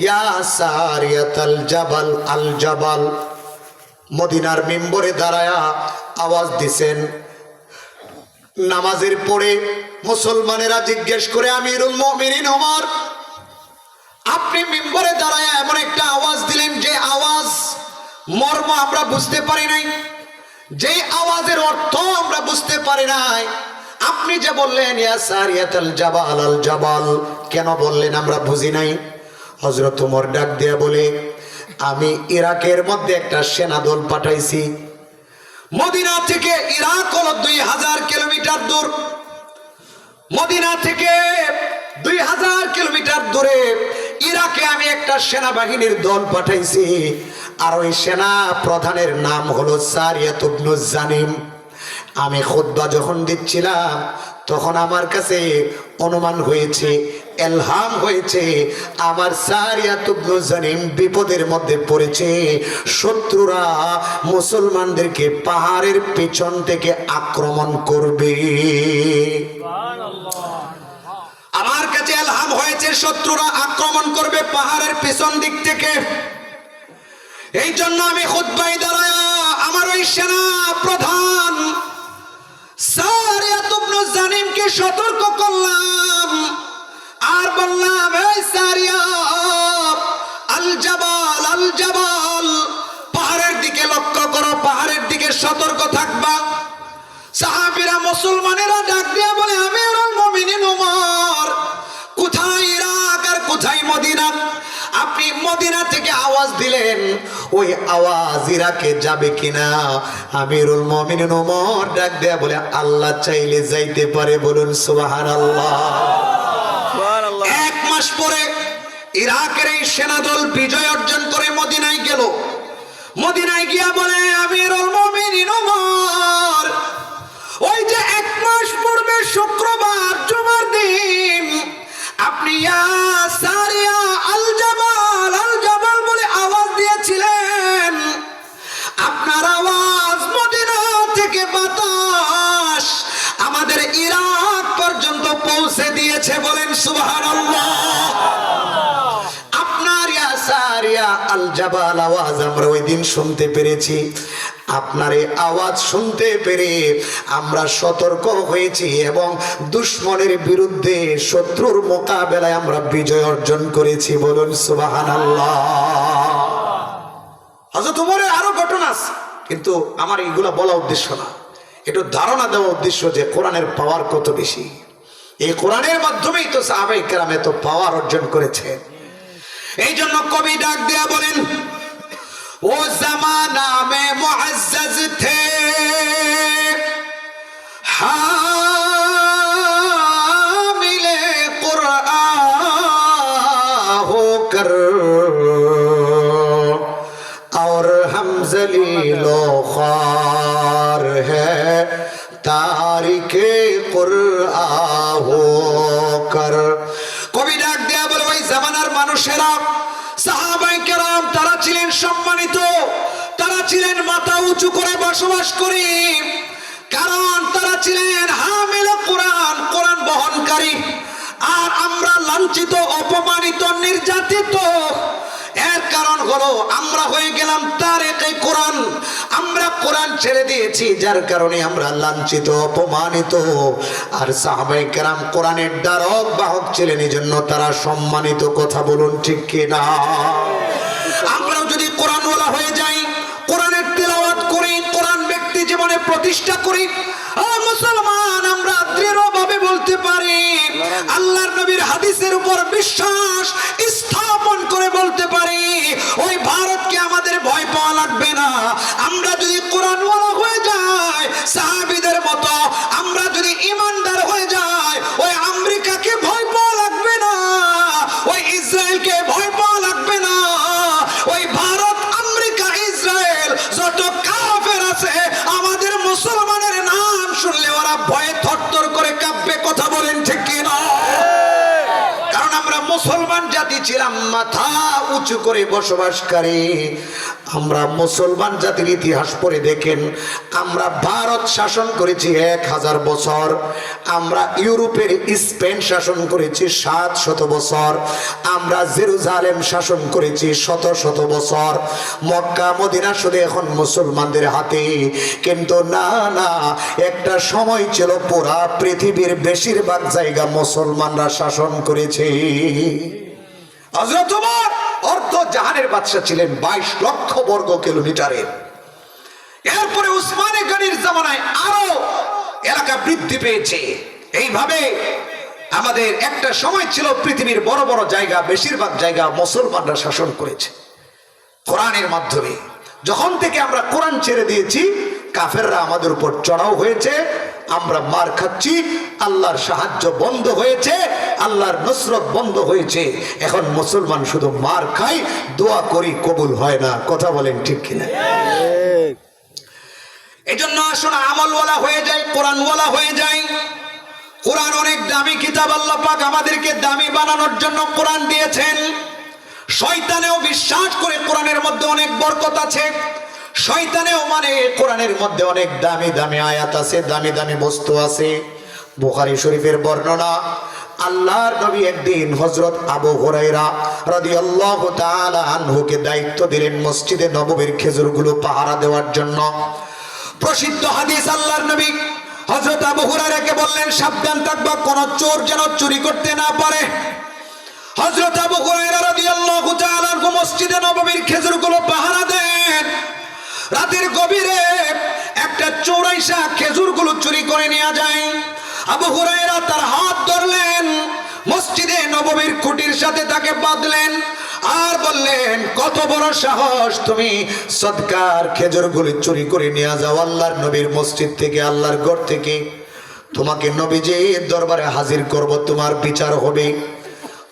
ইয়া সারিয়াতাল জাবাল আল জাবাল, মদিনার মিম্বরে দাঁড়ায়া আওয়াজ দিছেন। নামাজের পরে মুসলমানেরা জিজ্ঞেস করে, আমিরুল মুমিনিন ওমর, আপনি মিম্বরে দাঁড়ায়া এমন একটা আওয়াজ দিলেন যে আওয়াজ মর্ম আমরা বুঝতে পারি নাই, যে আওয়াজের অর্থ আমরা বুঝতে পারি নাই। আপনি যে বললেন ইয়া সারিয়াতাল জাবাল আল জাবাল, কেন বললেন আমরা বুঝি নাই। হযরত ওমর ডাক দিয়া বলে, আমি ইরাকের মধ্যে একটা সেনাদল পাঠাইছি। মদিনা থেকে ইরাক হলো 2000 কিলোমিটার দূর। মদিনা থেকে 2000 কিলোমিটার দূরে ইরাকে আমি একটা সেনাবাহিনীর দল পাঠাইছি। আর ওই সেনা প্রধানের নাম হলো সারিয়াত ইবনু জানিম। আমি খুতবা যখন দিচ্ছিলাম তখন আমার কাছে অনুমান হয়েছে, ইলহাম হয়েছে, আমার সারিয়াত ইবনু জানিম বিপদের মধ্যে পড়েছে। শত্রুরা মুসলমানদেরকে পাহাড়ের পেছন থেকে আক্রমণ করবে। আমার কাছে ইলহাম হয়েছে শত্রুরা আক্রমণ করবে পাহাড়ের পেছন দিক থেকে। এই জন্য আমি খুতবায় দাঁড়ায়া আমার ওই সেনা প্রধান সারিয়াত ইবনু জানিমকে সতর্ক করলাম আর বললাম, এই সারিয়াত, আল জাবাল আল জাবাল, পাহাড়ের দিকে লক্ষ্য করো, পাহাড়ের দিকে সতর্ক থাকবা। সাহাবীরা মুসলমানেরা ডাক দিয়া বলে, আমিরুল মুমিনিন ওমর, কোথায় ইরাক আর কোথায় মদিনা? আপনি মদিনা থেকে আওয়াজ দিলেন, ওই আওয়াজ ইরাকে যাবে কিনা? আমিরুল মুমিনিন ওমর ডাক দেয়া বলে, আল্লাহ চাইলে যাইতে পারে। বলুন সুবহানাল্লাহ। সুবহানাল্লাহ। 1 মাস পরে ইরাকের এই সেনাদল বিজয় অর্জন করে মদিনায় গেল। মদিনায় গিয়া বলে, আমিরুল মুমিনিন ওমর, ওই যে 1 মাস পূর্বে শুক্রবার জুমার দিন আপনি ইয়া সারিয়া আল জাবাল বলে আওয়াজ দিয়েছিলেন, আপনার আওয়াজ মদিনা থেকে বাতাস আমাদের ইরাক পর্যন্ত পৌঁছে দিয়েছে। বলেন সুবহানাল্লাহ। আপনার ইয়া সারিয়া আল জাবাল আওয়াজ আমরা ওই দিন শুনতে পেরেছি। আপনার এই আওয়াজ শুনতে পেরে আমরা সতর্ক হয়েছি এবং দুশমনের বিরুদ্ধে শত্রুর মোকাবেলায় আমরা বিজয় অর্জন করেছি। বলুন সুবহানাল্লাহ। হযরত ওমরের আরো ঘটনা আছে, কিন্তু আমার এইগুলা বলা উদ্দেশ্য না, একটু ধারণা দেওয়া উদ্দেশ্য যে কোরআনের পাওয়ার কত বেশি। এই কোরআনের মাধ্যমেই তো সাহাবায়ে কেরাম এত পাওয়ার অর্জন করেছে। এই জন্য কবি ডাক দেয়া বলেন, वो जमाना में मुअज़्ज़ज़ थे हामिले कुरआन होकर और हम ज़लीलो ख्वार है तारिके कुरआन होकर। कवि डाक दिया बोले, वही जमानार मानुषेरा সাহাবায়ে কেরাম তারা ছিলেন সম্মানিত, তারা ছিলেন মাথা উঁচু করে বসবাস করি, কারণ তারা ছিলেন হামিলে কোরআন, কোরআন বহনকারী। আর আমরা লাঞ্ছিত, অপমানিত, নির্যাতিত। এর কারণ হলো আমরা হয়ে গেলাম তারেকে কোরআন, আমরা কোরআন ছেড়ে দিয়েছি, যার কারণে আমরা লাঞ্ছিত অপমানিত। আর সাহাবায়ে কেরাম কোরআনের ধারক বাহক ছিলেন, এই জন্য তারা সম্মানিত। কথা বলুন ঠিক কিনা? আমরাও যদি কোরআনওয়ালা হয়ে যাই, কোরআনের তেলাওয়াত করি, কোরআন ব্যক্তি জীবনে প্রতিষ্ঠা করি, মুসলমান আমরা দৃঢ়ভাবে বলতে পারি, আল্লাহর নবীর হাদিসের উপর বিশ্বাস স্থাপন করে বলতে পারি, ওই ভারতকে আমাদের ভয় পাওয়া লাগবে না। আমরা যদি কোরআনওয়ালা হয়ে যাই, সাহাবীদের মতো আমরা যদি ইমানদার হয়ে যাই, ওই আমেরিকাকে ভয় পাওয়া লাগবে না, ওই ইসরায়েলকে ভয় পাওয়া লাগবে না। ওই ভারত, আমেরিকা, ইসরায়েল যত কাফের আছে, আমাদের মুসলমানের নাম শুনলে ওরা ভয়ে থরথর করে কাঁপবে। কথা বলেন ঠিক কিনা? কারণ আমরা মুসলমান জাতি ছিলাম, মাথা উঁচু করে বসবাসকারী। আমরা মুসলমান জাতির ইতিহাস পড়ে দেখেন, আমরা ভারত শাসন করেছি 1000 বছর, আমরা ইউরোপের স্পেন শাসন করেছি 700 বছর, আমরা জেরুজালেম শাসন করেছি 100 বছর, মক্কা মদিনা শুধু এখন মুসলমানদের হাতে। কিন্তু না না, একটা সময় ছিল পুরা পৃথিবীর বেশিরভাগ জায়গা মুসলমানরা শাসন করেছে। হযরত ওমর অর্ধ জাহানের বাদশা ছিলেন, 22 লক্ষ বর্গ কিলোমিটারের। এরপরে উসমানে গনির জামানায় আরো এলাকা বৃদ্ধি পেয়েছে। এইভাবে আমাদের একটা সময় ছিল পৃথিবীর বড় বড় জায়গা, বেশিরভাগ জায়গা মুসলমানরা শাসন করেছে কোরআনের মাধ্যমে। যখন থেকে আমরা কোরআন ছেড়ে দিয়েছি, কাফেররা আমাদের উপর চড়াও হয়েছে, আমরা মার খাচ্ছি, আল্লাহর সাহায্য বন্ধ হয়েছে, আল্লাহর নসরত বন্ধ হয়েছে। এখন মুসলমান শুধু মার খাই, দোয়া করি, কবুল হয় না। কথা বলেন ঠিক কিনা? এই জন্য আসুন আমলওয়ালা হয়ে যায়, কোরআনওয়ালা হয়ে যায়। কোরআন অনেক দামি কিতাব, আল্লাহ পাক আমাদেরকে দামি বানানোর জন্য কোরআন দিয়েছেন। শয়তানেও বিশ্বাস করে কোরআনের মধ্যে অনেক বরকত আছে, শয়তানেও মানে কোরআনের মধ্যে অনেক দামি দামি আয়াত আছে, দামি দামি বস্তু আছে। বুখারী শরীফের বর্ণনা, আল্লাহর নবী একদিন হযরত আবু হুরায়রা রাদিয়াল্লাহু তাআলা আনহুকে দায়িত্ব দিলেন মসজিদে নববীর খেজুরগুলো পাহারা দেওয়ার জন্য। প্রসিদ্ধ হাদিস, আল্লাহর নবী হযরত আবু হুরায়রাকে বললেন, সাবধান থাকবা, কোন চোর যেন চুরি করতে না পারে। হযরত আবু হুরায়রা রাদিয়াল্লাহু তাআলা আনহু মসজিদে নববীর খেজুরগুলো পাহারা দেন। রাতের গভীরে একটা চোর আইসা খেজুরগুলো চুরি করে নিয়ে যায়। আবু হুরায়রা তার হাত ধরলেন, মসজিদে নববীর খুঁটির সাথে তাকে বাঁধলেন, আর বললেন, কত বড় সাহস, তুমি সদকার খেজুরগুলো চুরি করে নিয়ে যাও আল্লাহর নবীর মসজিদ থেকে, আল্লাহর ঘর থেকে। তোমাকে নবীজির দরবারে হাজির করব, তোমার বিচার হবে।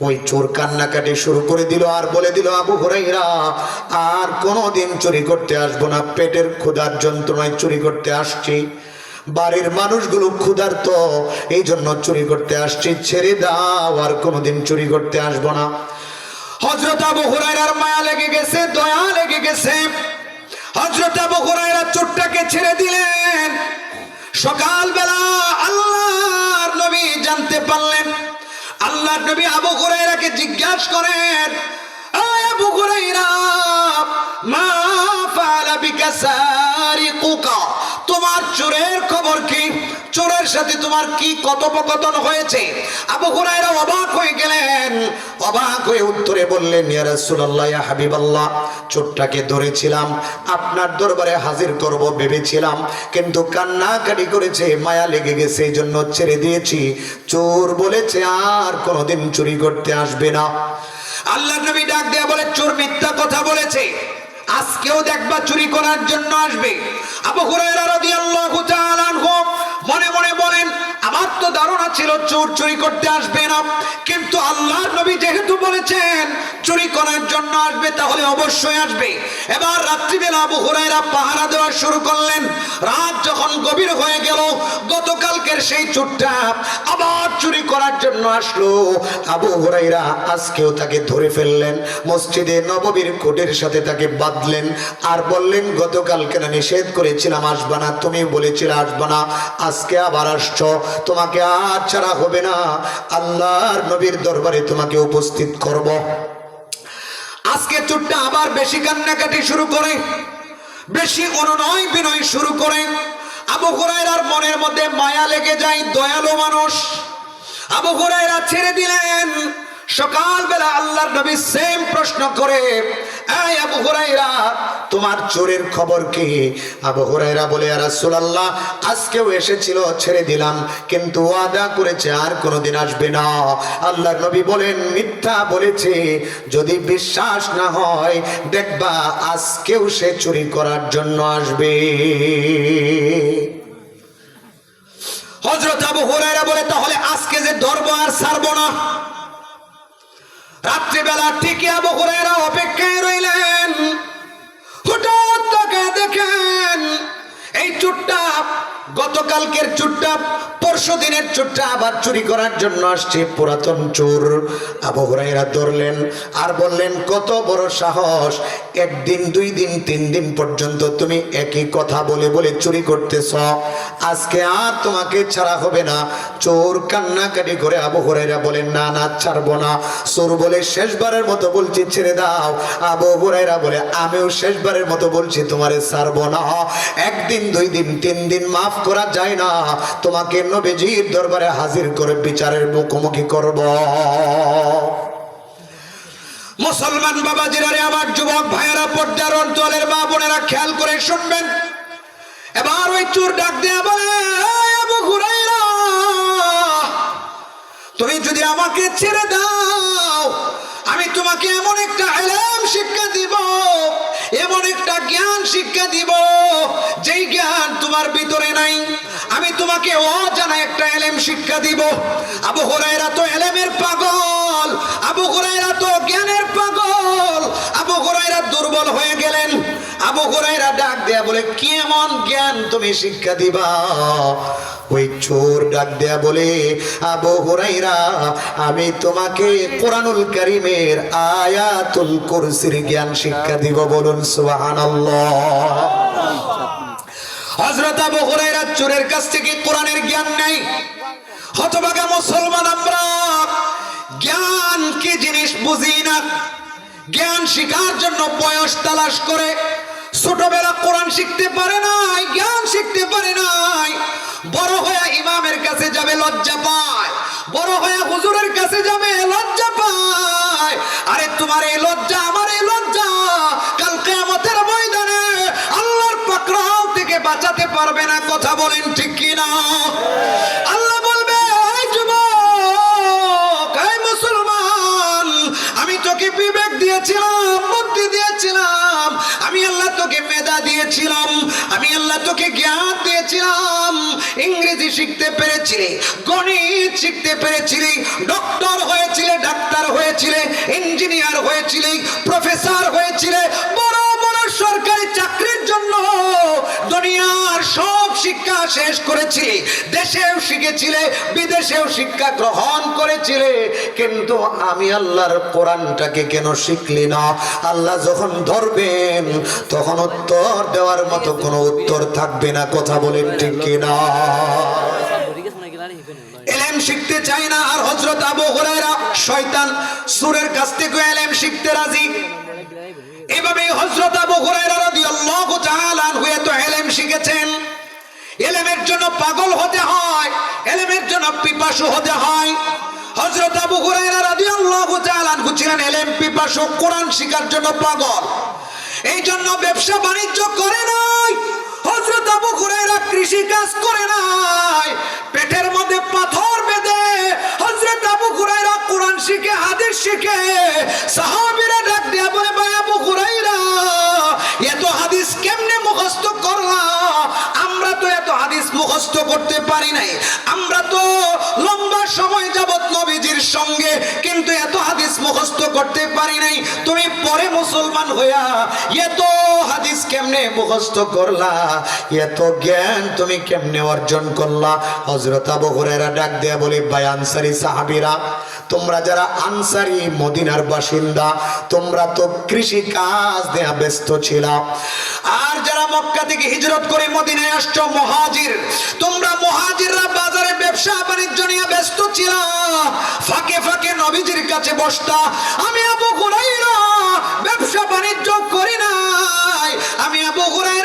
ওই চোর কান্নাকাটি শুরু করে দিল, আর বলে দিল, আবু হুরায়রা আর কোনোদিন চুরি করতে আসবো না, পেটের ক্ষুধার যন্ত্রণায় চুরি করতে আসছি, বাড়ির মানুষগুলো ক্ষুধার্ত, এই জন্য চুরি করতে আসছি, ছেড়ে দাও, আর কোনোদিন চুরি করতে আসবো না। হযরত আবু হুরায়রার মায়া লেগে গেছে, দয়া লেগে গেছে। হযরত আবু হুরায়রা চোরটাকে ছেড়ে দিলেন। সকালবেলা আল্লাহর নবী জানতে পারলেন। আল্লাহর নবী আবু হুরায়রাকে জিজ্ঞাসা করেন, আবু হুরায়রা, মা ফাআলা বিকা সারিকুকা, তোমার চোরের খবর কি? চোরের সাথে তোমার কি কথোপকথন হয়েছে? আবু হুরায়রা অবাক হয়ে গেলেন। অবাক হয়ে উত্তরে বললেন, ইয়া রাসূলুল্লাহ, ইয়া হাবিবাল্লাহ, চোরটাকে ধরেছিলাম, আপনার দরবারে হাজির করব ভেবেছিলাম, কিন্তু কান্নাকাটি করেছে, মায়া লেগে গেছে, এই জন্য ছেড়ে দিয়েছি। চোর বলেছে আর কোনোদিন চুরি করতে আসবে না। আল্লাহর নবী ডাক দেয়া বলে, চোর মিথ্যা কথা বলেছে, আজকেও দেখবা চুরি করার জন্য আসবে। আবু হুরায়রা রাদিয়াল্লাহু তাআলা আনহু মনে মনে বলেন, আমার তো ধারণা ছিল চোর চুরি করতে আসবে না, কিন্তু আল্লাহর নবী যেহেতু বলেছেন চুরি করার জন্য আসবে, তাহলে অবশ্যই আসবে। এবার রাত্রিবেলা আবু হুরায়রা পাহারা দেওয়া শুরু করলেন। রাত যখন গভীর হয়ে গেল, গতকালকের সেই চোরটা আবার চুরি করার জন্য আসলো। আবু হুরায়রা আজকেও তাকে ধরে ফেললেন, মসজিদে নববীর কোটের সাথে তাকে বাঁধলেন, আর বললেন, গতকালকে না নিষেধ করেছিলাম আসবা না, তুমি বলেছিলে আসবা না, আজকে আবার আসছো, তোমাকে আর ছাড়া হবে না, আল্লাহর নবীর দরবারে তোমাকে উপস্থিত করব। আজকে চোরটা আবার বেশি কান্নাকাটি শুরু করে। বেশি অনুনয় বিনয় শুরু করে। আবু হুরায়রার মনের মধ্যে মায়া লেগে যায়, দয়ালু মানুষ। আবু হুরায়রা ছেড়ে দিলেন। সকালবেলা আল্লাহর নবী সেম প্রশ্ন করে, এই আবু হুরায়রা, তোমার চোরের খবর কি? আবু হুরায়রা বলে, ইয়া রাসূলুল্লাহ, আজকেও এসেছিল, ছেড়ে দিলাম, কিন্তু ওয়াদা করেছে আর কোনোদিন আসবে না। আল্লাহর নবী বলেন, মিথ্যা বলেছে। যদি বিশ্বাস না হয় দেখবা আজকেও সে চুরি করার জন্য আসবে। হযরত আবু হুরায়রা বলে, তাহলে আজকে যে ধরবো আর ছাড়বো না। রাত্রিবেলা ঠিকই আবু হুরায়রা অপেক্ষায় রইলেন। হঠাৎ তাকে দেখেন এই চোরটা, গতকালকের চোরটা, পরশু দিনের চোরটা আবার চুরি করার জন্য আসছে, পুরাতন চোর। আবু হুরায়রা ধরলেন আর বললেন, কত বড় সাহস, একদিন, 2 দিন, 3 দিন পর্যন্ত তুমি একই কথা বলে বলে চুরি করতেছ, আজকে আর তোমাকে ছাড়া হবে না। চোর কান্নাকাটি করে আবু হুরায়রা বলেন, না না, ছাড়বো না। চোর বলে, শেষবারের মতো বলছি ছেড়ে দাও। আবু হুরায়রা বলে, আমিও শেষবারের মতো বলছি তোমারে ছাড়বো না। 1 দিন, 2 দিন, 3 দিন মাফ করা যায় না, তোমাকে নবীজির দরবারে হাজির করে বিচারের মুখোমুখি করব। মুসলমান বাবাজিরা, আমার যুবক ভাইয়েরা, পর্দার অঞ্চলের মা বোনেরা, খেয়াল করে শুনবেন। এবার ওই চোর ডাক দেয়া বলে, আবু হুরায়রা, তুমি যদি আমাকে ছেড়ে দাও, আমি তোমাকে এমন একটা ইলম শিক্ষা দিব, এমন একটা জ্ঞান শিক্ষা দিব, যেই জ্ঞান তোমার ভিতরে নাই। আমি তোমাকে অজানা একটা ইলম শিক্ষা দিব। আবু হুরায়রা তো ইলমের পাগল, আবু হুরায়রা তো জ্ঞানের পাগল। আবু হুরায়রা দুর্বল হয়ে গেলেন। আবু হুরায়রা ডাক দেয়া বলে, কি এমন জ্ঞান তুমি শিক্ষা দিবা? ওই চোর ডাক দেয়া বলে, আবু হুরায়রা, আমি তোমাকে কোরআনুল কারীমের আয়াতুল কুরসির জ্ঞান শিক্ষা দিব। বলুন সুবহানাল্লাহ। হযরত আবু হুরায়রা চোরের কাছ থেকে কোরআনের জ্ঞান নাই। হতভাগা মুসলমান আমরা জ্ঞান কি জিনিস বুঝি না। জ্ঞান শিখার জন্য বয়স তালাশ করে, ছোটবেলা কোরআন শিখতে পারে নাই, জ্ঞান শিখতে পারে নাই। বড় হয়ে ইমামের কাছে যাবে, লজ্জা পায়। বড় হয়ে হুজুরের কাছে যাবে, লজ্জা পায়। আরে তোমার এই লজ্জা, আমার এই লজ্জা, কাল কিয়ামতের ময়দানে আল্লাহর পাকড়াও থেকে বাঁচাতে পারবে না। কথা বলেন ঠিক কি না? আল্লাহ বলবে, এই যুবক, এই মুসলমান, আমি তোকে বিবেক দিয়েছিলাম, বুদ্ধি দিয়েছিলাম, আমি আল্লাহ তোকে মেধা দিয়েছিলাম, আমি আল্লাহ তোকে জ্ঞান দিয়েছিলাম। ইংরেজি শিখতে পেরেছিলে, গণিত শিখতে পেরেছিলে, ডক্টর হয়েছিলে, ডাক্তার হয়েছিলে, ইঞ্জিনিয়ার হয়েছিলে, প্রফেসর হয়েছিলে, বড় বড় সরকারি চাকরির জন্য দুনিয়ার সব শিক্ষা শেষ করেছিলে, দেশেও শিখেছিলে, বিদেশেও শিক্ষা গ্রহণ করেছিলে, কিন্তু আমি আল্লাহর কোরআনটাকে কেন শিখলি না? আল্লাহ যখন ধরবেন তখন উত্তর দেওয়ার মতো কোনো উত্তর থাকবে না। কথা বলেন ঠিক কিনা? ইলম শিখতে চায় না। আর হযরত আবু হুরায়রা শয়তান সূরের কাছ থেকে ইলম শিখতে রাজি। এভাবে হযরত আবু হুরায়রা রাদিয়াল্লাহু তাআলা আনহু এত ইলম শিখেছেন। ইলমের জন্য পাগল হতে হয়, ইলমের জন্য পিপাসু হতে হয়। হযরত আবু হুরায়রা রাদিয়াল্লাহু তাআলা আনহু ছিলেন ইলম পিপাসু, কোরআন শিখার জন্য পাগল। এই জন্য ব্যবসা বাণিজ্য করে নাই। হযরত আবু হুরায়রা কৃষি কাজ করে নাই। পেটের মধ্যে পাথর বেঁধে হযরত আবু হুরায়রা কোরআন শিখে, হাদিস শিখে। সাহাবীরা ডাক দিয়া বলে, ভাই আবু হুরায়রা, এত হাদিস কেমনে মুখস্থ করলা? আমরা তো এত হাদিস মুখস্থ করতে পারি নাই। আমরা তো লম্বা সময় যাবত নবীজির সঙ্গে, কিন্তু এত হাদিস মুখস্থ করতে পারি নাই। তুমি পরে মুসলমান হইয়া এত হাদিস কেমনে মুখস্থ করলা? এত জ্ঞান তুমি কেমনে অর্জন করলা? হযরত আবু হুরায়রা ডাক দেয়া বলে, ভাই আনসারী সাহাবীরা, তোমরা যারা আনসারী মদিনার বাসিন্দা, তোমরা তো কৃষি কাজ দেয়া ব্যস্ত ছিলা। আর যারা মক্কা থেকে হিজরত করে মদিনায় আসছো, মুহাজির, তোমরা মুহাজিররা বাজারে ব্যবসা বাণিজ্য নিয়ে ব্যস্ত ছিলা। ফাঁকে ফাঁকে নবীজির কাছে বসতা। আমি আবু হুরায়রা ব্যবসা বাণিজ্য করি নাই, আমি আবু হুরায়রা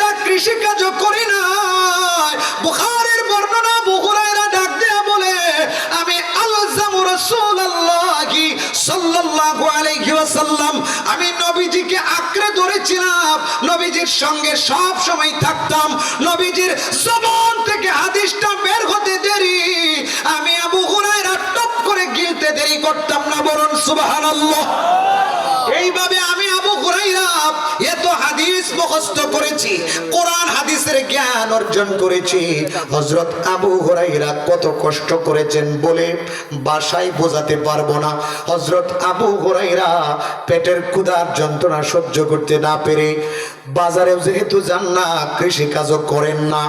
নবীজির সঙ্গে সব সময় থাকতাম, নবীজির জবান থেকে হাদিসটা বের হতে দেরি আমি আবু হুরায়রা টপ করে গিলতে দেরি করতাম না, বলুন সুবহানাল্লাহ। এইভাবে আমি আবু হুরায়রা এত হাদিস মুখস্থ করেছি, কোরআন হাদিসের জ্ঞান অর্জন করেছি। হযরত আবু হুরায়রা কত কষ্ট করেছেন বলে ভাষায় বোঝাতে পারবো না। হযরত আবু হুরায়রা পেটের ক্ষুধার যন্ত্রণা সহ্য করতে না পেরে বাজারেও যেহেতু যান না, কৃষি কাজও করেন না,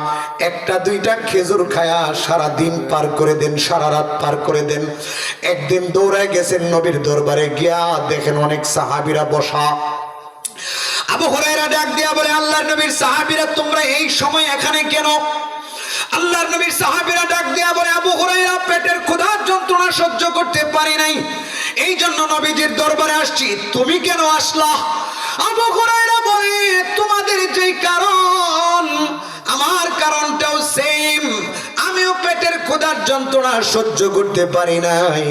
একটা দুইটা খেজুর খায়া সারা দিন পার করে দেন, সারা রাত পার করে দেন। একদিন দৌড়ায় গেছেন নবীর দরবারে, গিয়া দেখেন অনেক সাহাবীরা বসা। আবু হুরায়রা ডাক দিয়া বলে, আল্লাহর নবীর সাহাবীরা তোমরা এই সময় এখানে কেন? আল্লাহর নবীর সাহাবীরা ডাক দিয়া বলে, আবু হুরায়রা পেটের ক্ষুধার যন্ত্রণা সহ্য করতে পারি নাই, এই জন্য নবীজির দরবারে আসছি, তুমি কেন আসলা? আবু হুরায়রা বলে, তোমাদের যেই কারণ আমার কারণটাও সেম, আমিও পেটের ক্ষুধার যন্ত্রণা সহ্য করতে পারি নাই,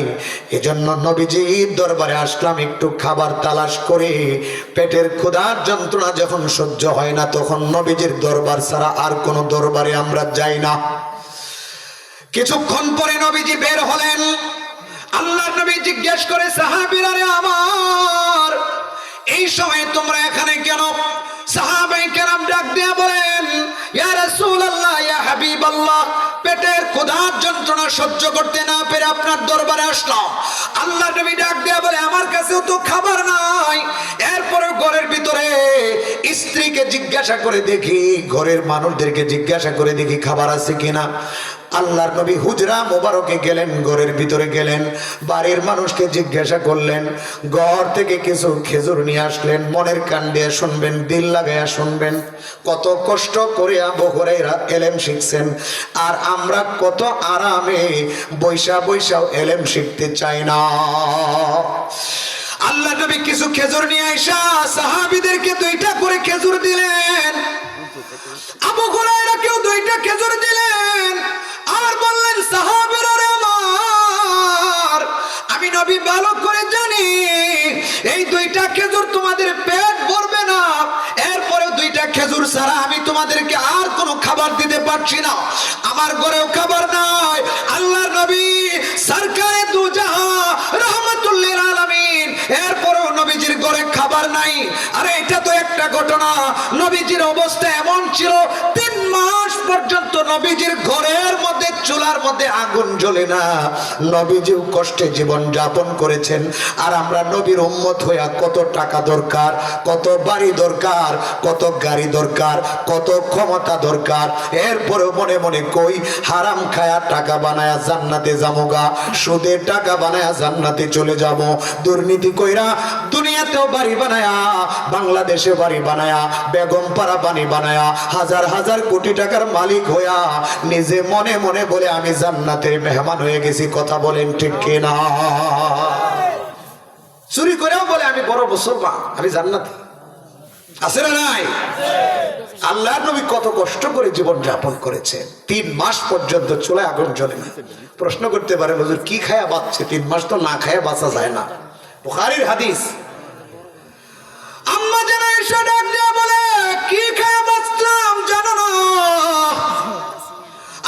এজন্য নবীজির দরবারে আসলাম একটু খাবার তালাশ করে। পেটের ক্ষুধার যন্ত্রণা যখন সহ্য হয় না, তখন নবীজির দরবার ছাড়া আর কোনো দরবারে আমরা যাই না। কিছুক্ষণ পরে নবীজি বের হলেন। আল্লাহর নবী জিজ্ঞেস করে, সাহাবীরা রে আমার, এই সময় তোমরা এখানে কেন? সাহাবায়ে কেরাম ডাক দিয়ে বলেন, ইয়া রাসূলুল্লাহ, ইয়া হাবিবাল্লাহ, পেটের ক্ষুধার যন্ত্রণা সহ্য করতে না পেরে আপনার দরবারে আসলাম। আল্লাহর নবী ডাক দিয়ে বলে, আমার কাছেও তো খাবার নাই, এরপরে ঘরের ভিতরে স্ত্রীকে জিজ্ঞাসা করে দেখি, ঘরের মানুষদেরকে জিজ্ঞাসা করে দেখি খাবার আছে কিনা। আল্লাহর নবী হুজরা মোবারকে গেলেন, ঘরের ভিতরে গেলেন, বাড়ির মানুষকে জিজ্ঞাসা করলেন, ঘর থেকে কিছু খেজুর নিয়ে আসলেন। মনের কান দিয়ে শুনবেন, দিল লাগাইয়া শুনবেন, কত কষ্ট করে আবু হুরায়রা ইলম শিখছেন, আর আমরা কত আরামে বৈশা বৈশাও ইলম শিখতে চাই না। আল্লাহ নবী কিছু খেজুর নিয়ে আইসা সাহাবীদেরকে দুইটা করে খেজুর দিলেন, আবু হুরায়রা কেউ দুইটা খেজুর দিলেন, আর বললেন, সাহাবীরা রে আমার, আমি নবী ভালো করে জানি এই দুইটা খেজুর তোমাদের পেট ভরবে না, এরপরেও দুইটা খেজুর ছাড়া আমি তোমাদেরকে আর কোনো খাবার দিতে পারছি না, আমার ঘরেও খাবার নাই। আল্লাহর নবী সরকারে দু জাহান রাহমাতুল লিল আলামিন, এরপরেও নবীজির ঘরে খাবার নাই। আরে এটা তো একটা ঘটনা, নবীজির অবস্থা এমন ছিল 3 মাস পর্যন্ত নবীজির ঘরের মধ্যে চুলার মধ্যে আগুন জ্বলে না, নবীজিও কষ্টে জীবন যাপন করেছেন। আর আমরা নবীর উম্মত হইয়া কত টাকা দরকার, কত বাড়ি দরকার, কত গাড়ি দরকার, কত ক্ষমতা দরকার, এরপরেও মনে মনে কই হারাম খায়া টাকা বানায়া জান্নাতে যামোগা, সুদে টাকা বানায়া জান্নাতে চলে যাব, দুর্নীতি কইরা দুনিয়াতেও বাড়ি বানায়া, বাংলাদেশে বাড়ি বানায়া, বেগম পাড়া বাড়ি বানায়া, হাজার হাজার কোটি টাকার মালিক হইয়া নিজে মনে মনে বলে আমি জান্নাতের মেহমান হয়ে গেছি। কথা বলেন ঠিক কিনা? চুরি করেও বলে আমি বড় মুসলমান, আমি জান্নাতে। আছে না নাই? আল্লাহর নবী কত কষ্ট করে জীবন যাপন করেছে, 3 মাস পর্যন্ত চুলায় আগুন জ্বলে না। প্রশ্ন করতে পারে, হুজুর কি খায়া বাঁচছে? 3 মাস তো না খায়া বাঁচা যায় না, বুখারীর হাদিস। আম্মা জানা এসে ডাক দিয়ে বলে, কি খায়া বাঁচলাম জানো না?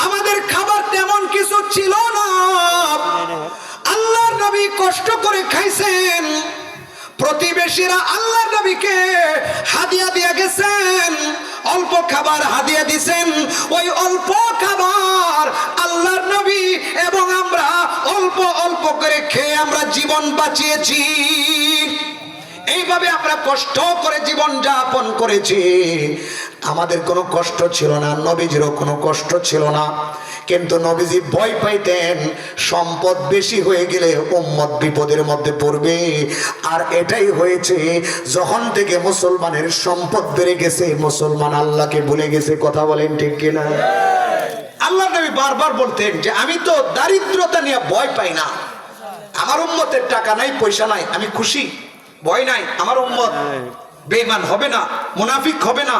আমাদের খাবার তেমন কিছু ছিল না, আল্লাহর নবী কষ্ট করে খাইছেন, প্রতিবেশীরা আল্লাহর নবীকে হাদিয়া দিয়ে গেছেন, অল্প খাবার হাদিয়া দিয়েছেন, ওই অল্প খাবার আল্লাহর নবী এবং আমরা অল্প অল্প করে খেয়ে আমরা জীবন বাঁচিয়েছি। এইভাবে আমরা কষ্ট করে জীবন যাপন করেছি, আমাদের কোনো কষ্ট ছিল না, নবীজিরও কোনো কষ্ট ছিল না। কিন্তু নবীজি ভয় পাইতেন সম্পদ বেশি হয়ে গেলে উম্মত বিপদের মধ্যে পড়বে। আর এটাই হয়েছে, যখন থেকে মুসলমানের সম্পদ বেড়ে গেছে, মুসলমান আল্লাহকে ভুলে গেছে। কথা বলেন ঠিক কিনা? আল্লাহ নবী বারবার বলতেন যে আমি তো দারিদ্রতা নিয়ে ভয় পাই না, আমার উম্মতের টাকা নাই, পয়সা নাই, আমি খুশি, ভয় নাই। আমার উম্মত বেঈমান হবে না, মুনাফিক হবে না,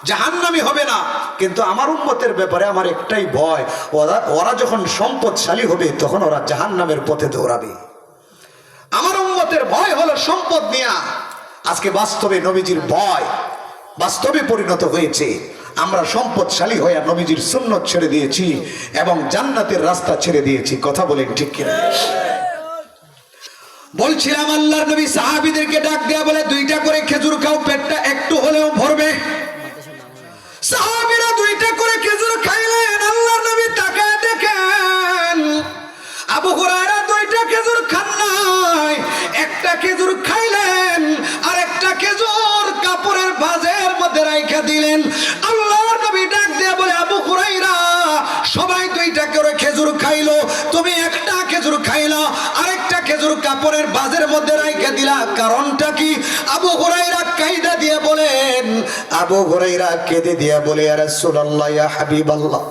জাহান্নামী হবে না, কিন্তু আমার উম্মতের ব্যাপারে আমার একটাই ভয়, ওরা যখন সম্পদশালী হবে তখন ওরা জাহান্নামের পথে দৌড়াবে। আমার উম্মতের ভয় হলো সম্পদ নিয়া। আজকে বাস্তবে নবীজির ভয়, বাস্তবে পরিণত হয়েছে। আমরা সম্পদশালী হয়ে নবীজির সুন্নত ছেড়ে দিয়েছি এবং জান্নাতের রাস্তা ছেড়ে দিয়েছি। কথা বলেন ঠিক কিনা? বলছিলাম আল্লাহর নবী সাহাবীদেরকে ডাক দেয়া বলে, 2টা করে খেজুর খাও, পেটটা একটু হলেও ভরবে। সাহাবীরা 2টা করে খেজুর খাইলেন। আল্লাহর নবী তাকায় দেখেন আবু হুরায়রা 2টা খেজুর খান নাই, একটা খেজুর খাইলেন আর একটা খেজুর কাপড়ের ভাঁজের মধ্যে রাইখা দিলেন। আল্লাহর নবী ডাক দেয়া বলে, আবু হুরায়রা সবাই 2টা করে খেজুর খাইলো, তুমি একটা খেজুর খাইলা, আরেকটা খেজুর কাপড়ের ভাঁজের মধ্যে রাইখা দিলা, কারণটা কি? আবু হুরায়রা কায়দা দিয়ে বলেন, আবু হুরায়রা কেঁদে দিয়া বলে, ইয়া রাসূলুল্লাহ, ইয়া হাবিবাল্লাহ,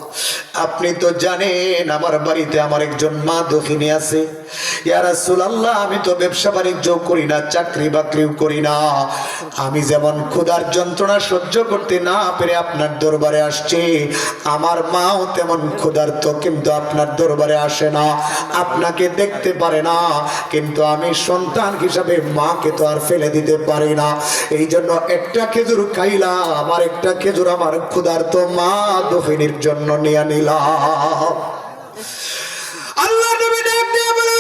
আপনি তো জানেন আমার বাড়িতে আমার একজন মা দখিনী আছে। ইয়া রাসূলুল্লাহ, আমি তো ব্যবসা বাণিজ্য করি না, চাকরি বাকরিও করি না। আমি যেমন ক্ষুধার যন্ত্রণা সহ্য করতে না পেরে আপনার দরবারে আসছি, আমার মাও তেমন ক্ষুধার্ত, কিন্তু আপনার দরবারে আসে না, আপনাকে দেখতে পারে না। কিন্তু আমি সন্তান হিসাবে মাকে তো আর ফেলে দিতে পারি না, এই জন্য একটা খেজুর খাইলাম, আমার একটা খেজুর আমার ক্ষুধার্ত মা দখিনীর জন্য নিয়ে নিলাম। আল্লাহ নবী ডাক দিয়ে বলে,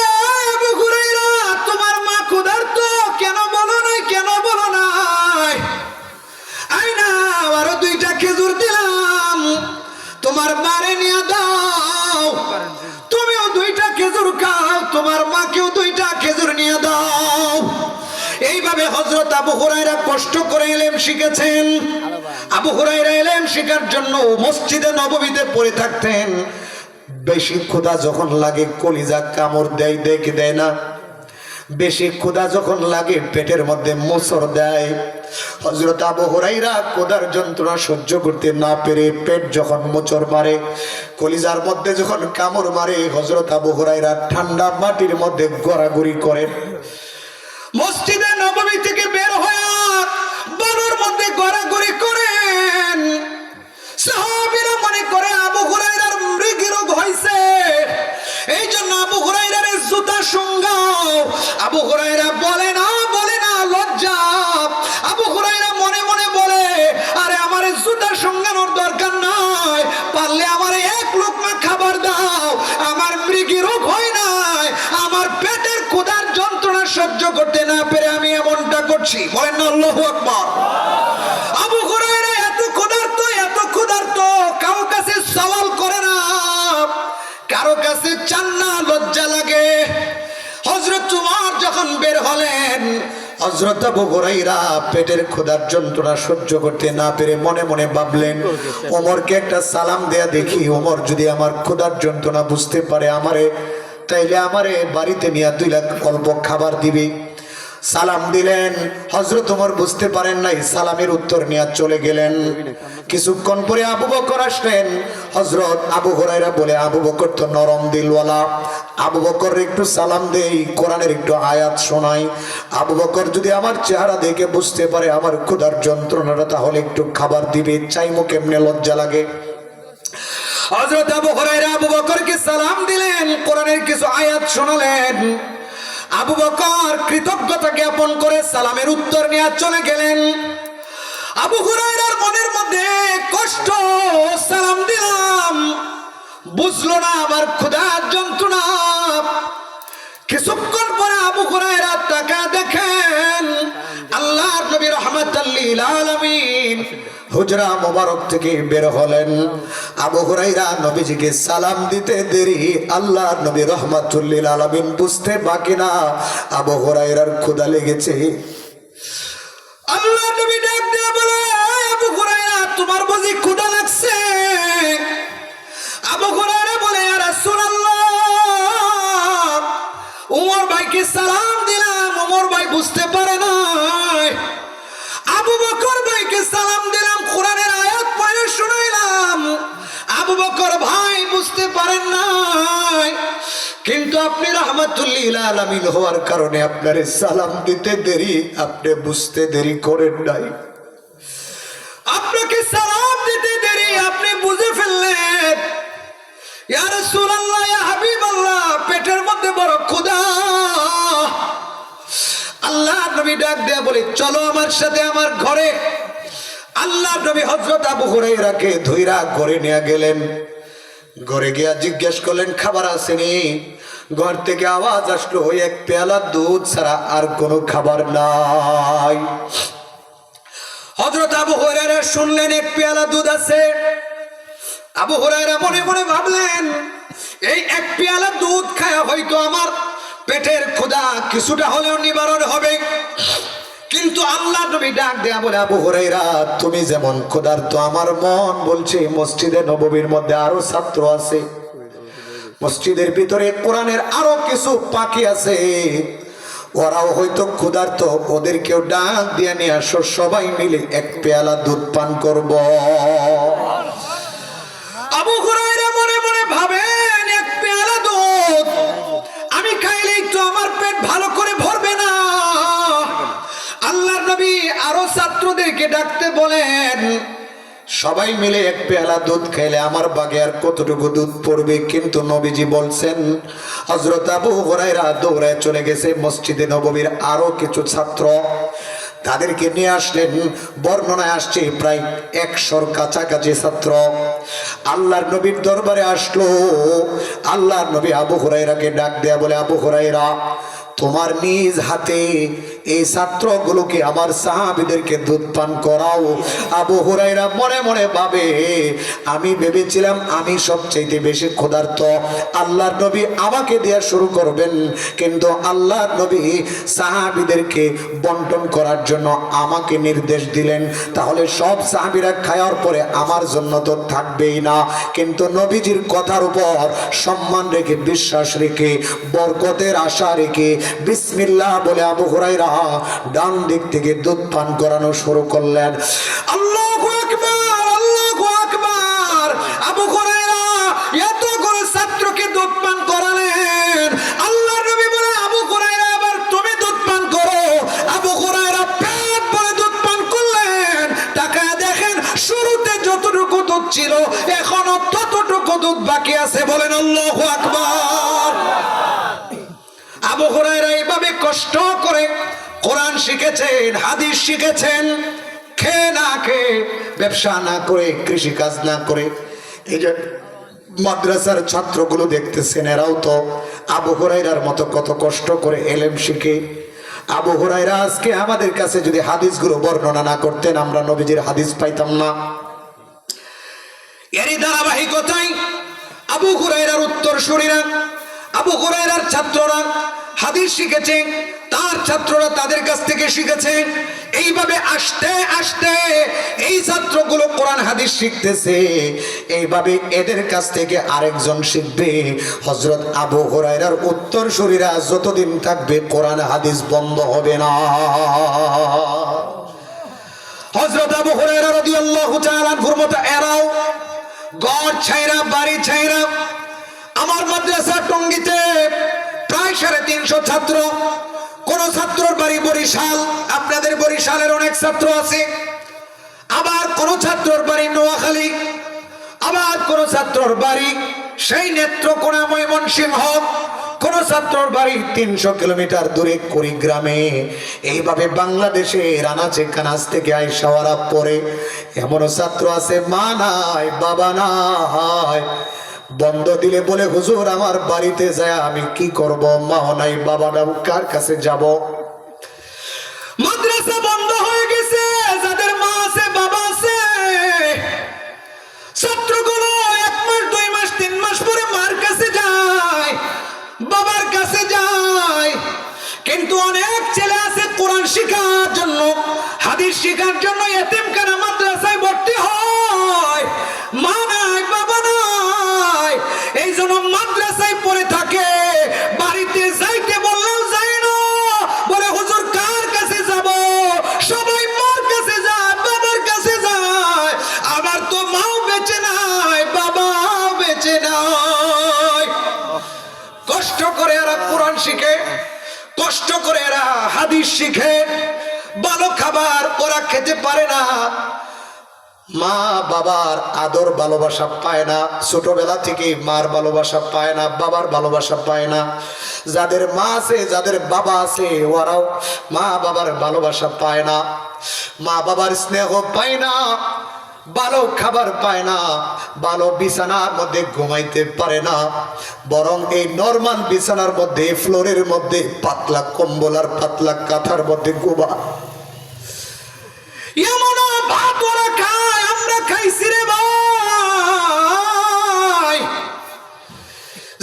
আবু হুরায়রা, তোমার মা ক্ষুধার্ত, কেন বলো নাই, কেন বলো নাই? আই না, আরো 2টা খেজুর দিলাম, তোমার মারে নিয়ে দাও, তুমিও 2টা খেজুর খাও, তোমার মাকেও 2টা খেজুর নিয়ে দাও। এইভাবে হযরত আবু হুরায়রা কষ্ট করে ইলম শিখেছেন। আবু হুরায়রা ইলম শেখার জন্য মসজিদে নববীতে পড়ে থাকতেন। বেশি ক্ষুধা যখন লাগে কলিজা কামড় দেয়, দেখে দেয় না। বেশি ক্ষুধা যখন লাগে পেটের মধ্যে মোচড় দেয়। হযরত আবু হুরায়রা ক্ষুধার যন্ত্রণা সহ্য করতে না পেরে পেট যখন মোচড় মারে, কলিজার মধ্যে যখন কামড় মারে, হযরত আবু হুরায়রা ঠান্ডা মাটির মধ্যে গড়াগড়ি করেন। মসজিদে নববী থেকে বের হয়ে বালুর মধ্যে গড়াগড়ি করেন। সাহাবীরা মনে করে আবু হুরায়রার মৃগী রোগ হয়েছে, এই জন্য আবু হুরায়রার জুতা সঙ্গাও। আবু হুরায়রা বলে না, লজ্জা। আবু হুরায়রা মনে মনে বলে, আরে আমার জুতা সঙ্গানোর দরকার নাই, পারলে আমার 1 লোকমা খাবার দাও, আমার মৃগী রোগ হয় নাই, আমার পেটের ক্ষুধার যন্ত্রণা সহ্য করতে না পেরে আমি এমনটা করছি। বলেন না আল্লাহু আকবার। আবু হুরায়রা এত ক্ষুধার্ত, কারো কাছে সওয়াল করে না, কারো কাছে চান না, লজ্জা লাগে। হযরত উমর যখন বের হলেন, হযরত আবু হুরায়রা পেটের ক্ষুধার যন্ত্রণা সহ্য করতে না পেরে মনে মনে ভাবলেন, ওমরকে একটা সালাম দেয়া দেখি, ওমর যদি আমার ক্ষুধার যন্ত্রণা বুঝতে পারে তাইলে আমারে বাড়িতে নিয়ে 2 লাখ অল্প খাবার দিবে। সালাম দিলেন। হযরত ওমর বুঝতে পারেন নাই, সালামের উত্তর নিয়ে চলে গেলেন। কিছুক্ষণ পরে আবু বকর আসলেন। হযরত আবু হুরায়রা বলে, আবু বকর তো নরম দিলওয়ালা, আবু বকর একটু সালাম দেই, কোরআনের একটু আয়াত শোনাই। আবু বকর যদি আমার চেহারা দেখে বুঝতে পারে আমার ক্ষুধার যন্ত্রণাটা, তাহলে একটু খাবার দিবে, চাইমো কেমনে লজ্জা লাগে। হযরত আবু হুরায়রা আবু বকরকে সালাম দিলেন, কোরআনের কিছু আয়াত শোনালেন। আবু বকর কৃতজ্ঞতা জ্ঞাপন করে সালামের উত্তর নিয়ে চলে গেলেন। আবু হুরায়রার মনের মধ্যে কষ্ট, সালাম দিলাম, বুঝলো না আমার ক্ষুধার যন্ত্রণা। কিছুক্ষণ পরে আবু হুরায়রা তাকায় দেখেন আল্লাহর নবী রাহমাতাল লিল আলামিন হুজরা মোবারক থেকে বের হলেন। আবু হুরায়রা নবীজিকে সালাম দিতে দেরি, আল্লাহর নবী রাহমাতুল লিল আলামিন বুঝতে বাকি না আবু হুরায়রার ক্ষুধা লেগেছে। আল্লাহর নবী ডাক দিয়ে বলে, আবু হুরায়রা, তোমার বুঝি ক্ষুধা লাগছে? আবু হুরায়রা বলে, ইয়া রাসূলুল্লাহ, ওমর ভাইকে সালাম দিলাম, ওমর ভাই বুঝতে পারে নাই। আবু বকর ভাইকে সালাম দিলাম, কোরআনের আয়াত পড়ে শোনাইলাম, আবু বকর ভাই বুঝতে পারেন নাই। কিন্তু আপনি রাহমাতুল লিল আলামিন হওয়ার কারণে আপনারে সালাম দিতে দেরি, আপনি বুঝতে দেরি করেন নাই। আপনাকে সালাম দিতে দেরি, আপনি বুঝে ফেললেন। ইয়া রাসূলুল্লাহ, ইয়া হাবিবাল্লাহ, পেটের মধ্যে বড় ক্ষুধা। আল্লাহ নবী ডাক দেয়া বলে, চলো আমার সাথে আমার ঘরে। আল্লাহ নবী হযরত আবু হুরায়রাকে ধইরা ঘরে নিয়ে গেলেন। ঘরে গিয়া জিজ্ঞেস করলেন খাবার আসেনি? ঘর থেকে আওয়াজ আসলো এক পেয়ালা দুধ ছাড়া আর কোনো খাবার নাই। হযরত আবু হুরায়রা শুনলেন এক পেয়ালা দুধ আছে। আবু হুরায়রা মনে মনে ভাবলেন এই এক পেয়ালা দুধ খায়া হয়তো আমার পেটের ক্ষুধা কিছুটা হলেও নিবারণ হবে। কিন্তু আল্লাহ নবী ডাক দেয়া বলে, আবু হুরায়রা তুমি যেমন ক্ষুধার্ত, আমার মন বলছে মসজিদে নববীর মধ্যে আরো ছাত্র আছে, মসজিদের ভিতরে কোরআনের আরো কিছু পাখি আছে, ওরাও হয়তো ক্ষুধার্ত, ওদেরকেও ডাক দিয়ে নিয়ে আসো, সবাই মিলে এক পেয়ালা দুধ পান করব। আবু হুরায়রা মনে মনে ভাবেন এক পেয়ালা দুধ আমি খাইলেই তো আমার পেট ভালো করে ভরবে না। আল্লাহর নবী আরো ছাত্রদেরকে ডাকতে বলেন, সবাই মিলে এক পেয়ালা দুধ খাইলে আমার বাগে আর কতটুকু দুধ পড়বে। কিন্তু নবীজি বলছেন, হযরত আবু হুরায়রা দৌড়ায় চলে গেছে মসজিদে নববীর আরো কিছু ছাত্র, তাদেরকে নিয়ে আসলেন। বর্ণনায় আসছে প্রায় 100-র কাছাকাছি ছাত্র আল্লাহর নবীর দরবারে আসলো। আল্লাহর নবী আবু হুরায়রাকে ডাক দেয়া বলে, আবু হুরায়রা তোমার নিজ হাতে এই ছাত্রগুলোকে আমার সাহাবীদেরকে দুধ পান করাও। আবু হুরায়রা মনে মনে ভাবে, আমি ভেবেছিলাম আমি সবচেয়ে বেশি ক্ষুধার্ত, আল্লাহর নবী আমাকে দেয়া শুরু করবেন, কিন্তু আল্লাহর নবী সাহাবীদেরকে বন্টন করার জন্য আমাকে নির্দেশ দিলেন। তাহলে সব সাহাবীরা খাওয়ার পরে আমার জন্য তো থাকবেই না। কিন্তু নবীজির কথার উপর সম্মান রেখে, বিশ্বাস রেখে, বরকতের আশা রেখে বিসমিল্লাহ বলে আবু হুরায়রা ডান দিক থেকে দুধ পান করানো শুরু করলেন। আল্লাহু আকবার, আল্লাহু আকবার। আবু হুরায়রা এত করে ছাত্রকে দুধ পান করালেন। আল্লাহর নবী বলে, আবু হুরায়রা এবার তুমি দুধ পান করো। আবু হুরায়রা পেট ভরে দুধ পান করলেন। তাকায় দেখেন শুরুতে যতটুকু দুধ ছিল এখনো ততটুকু দুধ বাকি আছে। বলেন আল্লাহু আকবার। আবু হুরায়রা এইভাবে কষ্ট করে কোরআন শিখেছেন, হাদিস শিখেছেন, খেয়ে না খেয়ে, ব্যবসা না করে, কৃষি কাজ না করে। এই যে মাদ্রাসার ছাত্রগুলো দেখতেছেন, এরাও তো আবু হুরায়রার মতো কত কষ্ট করে এলেম শিখে। আবু হুরায়রা আজকে আমাদের কাছে যদি হাদিসগুলো বর্ণনা না করতেন, আমরা নবীজির হাদিস পাইতাম না। এরই ধারাবাহিকতায় আবু হুরায়রার উত্তরসূরিরা, আবু হুরায়রার ছাত্ররা হাদিস শিখেছে, তার ছাত্ররা তাদের কাছ থেকে শিখেছে। এইভাবে আস্তে আস্তে এই ছাত্রগুলো কোরআন হাদিস শিখতেছে। এইভাবে এদের কাছ থেকে আরেকজন শিখবে। হযরত আবু হুরায়রার উত্তরসূরিরা যতদিন থাকবে কোরআন হাদিস বন্ধ হবে না। হযরত আবু হুরায়রা রাদিয়াল্লাহু তাআলা আনহুর মতো এরাও ঘর ছাইরা, বাড়ি ছাইরা আমার মাদ্রাসা টঙ্গীতে প্রায় 350 ছাত্র। কোন ছাত্রর বাড়ি বরিশাল, আপনাদের বরিশালের অনেক ছাত্র আছে। আবার কোন ছাত্রর বাড়ি নোয়াখালী, আবার কোন ছাত্রর বাড়ি সেই নেত্রকোনা, ময়মনসিংহ, কোন ছাত্রর বাড়ি 300 কিলোমিটার দূরে কুড়িগ্রামে। এইভাবে বাংলাদেশে আনাচে কানাচ থেকে আইসা ওরা পড়ে। এমনও ছাত্র আছে মা নাই, বাবা নাই, বন্ধ দিলে বলে হুজুর আমার বাড়িতে যায় আমি কি করব, মা নাই, বাবা নাই, কার কাছে যাব? মাদ্রাসা বন্ধ হয়ে গেছে। যাদের মা আছে, বাবা আছে, ছাত্রগুলো 1 মাস, 2 মাস, 3 মাস পরে মার কাছে যায়, বাবার কাছে যায়। কিন্তু অনেক ছেলে আছে কোরআন শেখার জন্য, হাদিস শেখার জন্য এতিমখানা মাদ্রাসায় ভর্তি হয়। মা নাই, বাবা নাই, এই জন্য মাদ্রাসায় পড়ে থাকে। বাড়িতে যাইতে বললেও যায় না, বলে হুজুর কার কাছে যাব? সবাই মার কাছে যায়, বাবার কাছে যায়। আমার তো মাও বেঁচে নাই, বাবাও বেঁচে নাই। কষ্ট করে এরা কোরআন শিখে, কষ্ট করে এরা হাদিস শিখে। ভালো খাবার ওরা খেতে পারে না, মা বাবার আদর ভালোবাসা পায় না। ছোটবেলা থেকে মার ভালোবাসা পায় না, বাবার ভালোবাসা পায় না। যাদের মা আছে, যাদের বাবা আছে, ওরাও মা বাবার ভালোবাসা পায় না। মা বাবার স্নেহ পায় না, ভালো খাবার পায় না, ভালো বিছানার মধ্যে ঘুমাইতে পারে না, বরং এই নরমাল বিছানার মধ্যে, ফ্লোরের মধ্যে, পাতলা কম্বল আর পাতলা কাঁথার মধ্যে ঘুমা। এমন ভাত ওরা খায়, আমরা খাইছি রে ভাই,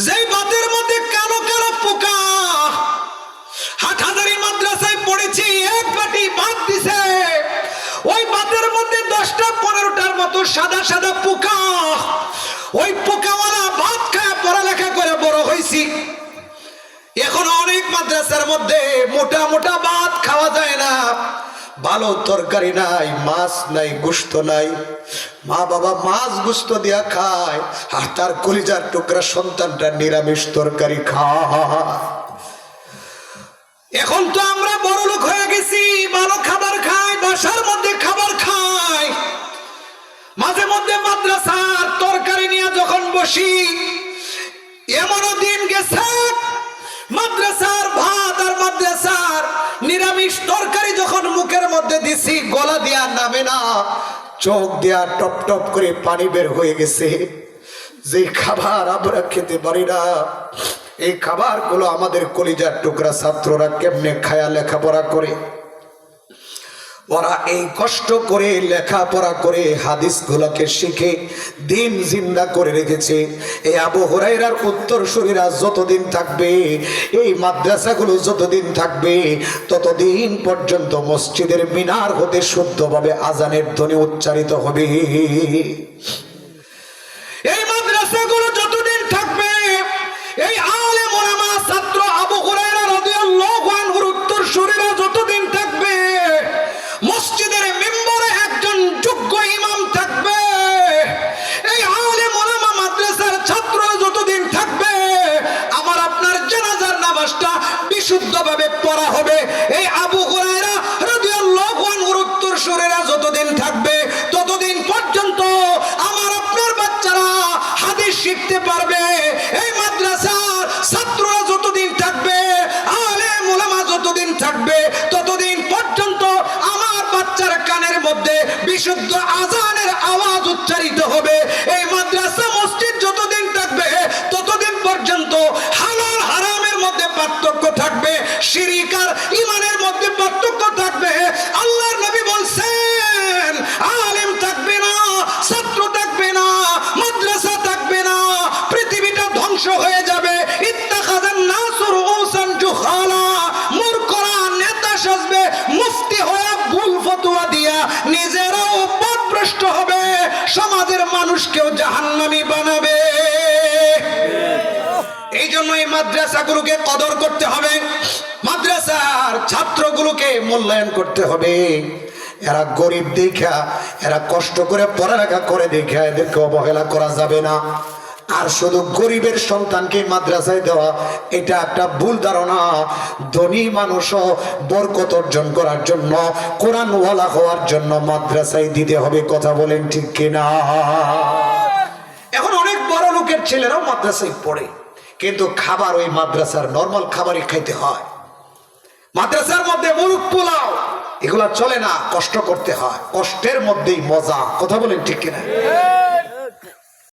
যে ভাতের মধ্যে কালো কালো পোকা। হাটহাজারী মাদ্রাসায় পড়েছি, এক বাটি ভাত দিছে, ওই ভাতের মধ্যে 10টা 15টার মতো সাদা সাদা পোকা। ওই পোকাওয়ালা ভাত খায় পড়ালেখা করে বড় হয়েছি। এখন অনেক মাদ্রাসার মধ্যে মোটা মোটা ভাত খাওয়া যায় না, ভালো তরকারি নাই, মাছ নাই, গোশত নাই। মা বাবা মাছ গোশত দিয়া খায়, আর তার কলিজার টুকরা সন্তানটা নিরামিষ তরকারি খায়। এখন তো আমরা বড় লোক হয়ে গেছি, ভালো খাবার খাই, বাসার মধ্যে খাবার খাই। মাঝে মধ্যে মাদ্রাসার তরকারি নিয়ে যখন বসি, এমনও দিন গেছে মাদ্রাসার ভাত আর মাদ্রাসার নিরামিষ তরকারি যখন মুখের মধ্যে দিছি, গলা দিয়া নামে না, চোখ দিয়া টপ টপ করে পানি বের হয়ে গেছে। যে খাবার আমরা খেতে পারি না, এই খাবারগুলো আমাদের কলিজার টুকরা ছাত্ররা কেমনে খায়া লেখাপড়া করে। ওরা এই কষ্ট করে লেখাপড়া করে হাদিসগুলোকে শিখে দিন জিন্দা করে রেখেছে। এই আবু হুরায়রার উত্তরসূরিরা যতদিন থাকবে, এই মাদ্রাসাগুলো যতদিন থাকবে, ততদিন পর্যন্ত মসজিদের মিনার হতে শুদ্ধভাবে আজানের ধ্বনি উচ্চারিত হবে। এই মাদ্রাসাগুলো যতদিন থাকবে, এই আলেম ওলামা ছাত্র আবু হুরায়রা রাদিয়াল্লাহু আনহুর উত্তরসূরিরা যতদিন থাকবে, মসজিদের মিম্বরে একজন যোগ্য ইমাম থাকবে। এই আলেম ওলামা মাদ্রাসার ছাত্ররা যতদিন থাকবে, আমার আপনার জানাজার নামাজটা বিশুদ্ধভাবে পড়া হবে। এই আবু হুরায়রা রাদিয়াল্লাহু আনহুর উত্তরসূরিরা যতদিন থাকবে, ততদিন পর্যন্ত আমার আপনার বাচ্চারা হাদিস শিখতে পারবে। এই মাদ্রাসার ছাত্ররা যতদিন থাকবে, আলেম ওলামা যতদিন থাকবে, ততদিন পর্যন্ত আমার বাচ্চার কানের মধ্যে বিশুদ্ধ আজানের আওয়াজ উচ্চারিত হবে। এই মাদ্রাসা মসজিদ যতদিন থাকবে, ততদিন পর্যন্ত হালাল হারামের মধ্যে পার্থক্য থাকবে, শিরক আর ঈমানের মধ্যে পার্থক্য থাকবে। আল্লাহর নবী বলছেন, আলেম থাকবে না, ছাত্র থাকবে না, মাদ্রাসা থাকবে না, পৃথিবীটা ধ্বংস হয়ে যাবে। ইত্তাখাযান নাসু রুউসান জুহালা, মূর্খরা নেতা সাজবে, মুফতি হয়ে ভুল ফতোয়া দিয়া নিজেরাও পথভ্রষ্ট হবে, সমাজের মানুষকেও জাহান্নামী বানাবে। এই জন্য এই মাদ্রাসাগুলোকে কদর করতে হবে, মাদ্রাসার ছাত্রগুলোকে মূল্যায়ন করতে হবে। এরা গরিব দেখা, এরা কষ্ট করে পড়ালেখা করে দেখা এদেরকে অবহেলা করা যাবে না। আর শুধু গরিবের সন্তানকে মাদ্রাসায় দেওয়া, এটা একটা ভুল ধারণা। ধনী মানুষও বরকত অর্জন করার জন্য, কোরআনওয়ালা হওয়ার জন্য মাদ্রাসায় দিতে হবে। কথা বলেন ঠিক কিনা? এখন অনেক বড় লোকের ছেলেরাও মাদ্রাসায় পড়ে, কিন্তু খাবার ওই মাদ্রাসার নরমাল খাবারই খাইতে হয়। মাদ্রাসার মধ্যে মুরগ পোলাও এগুলা চলে না, কষ্ট করতে হয়, কষ্টের মধ্যেই মজা। কথা বলেন ঠিক কিনা?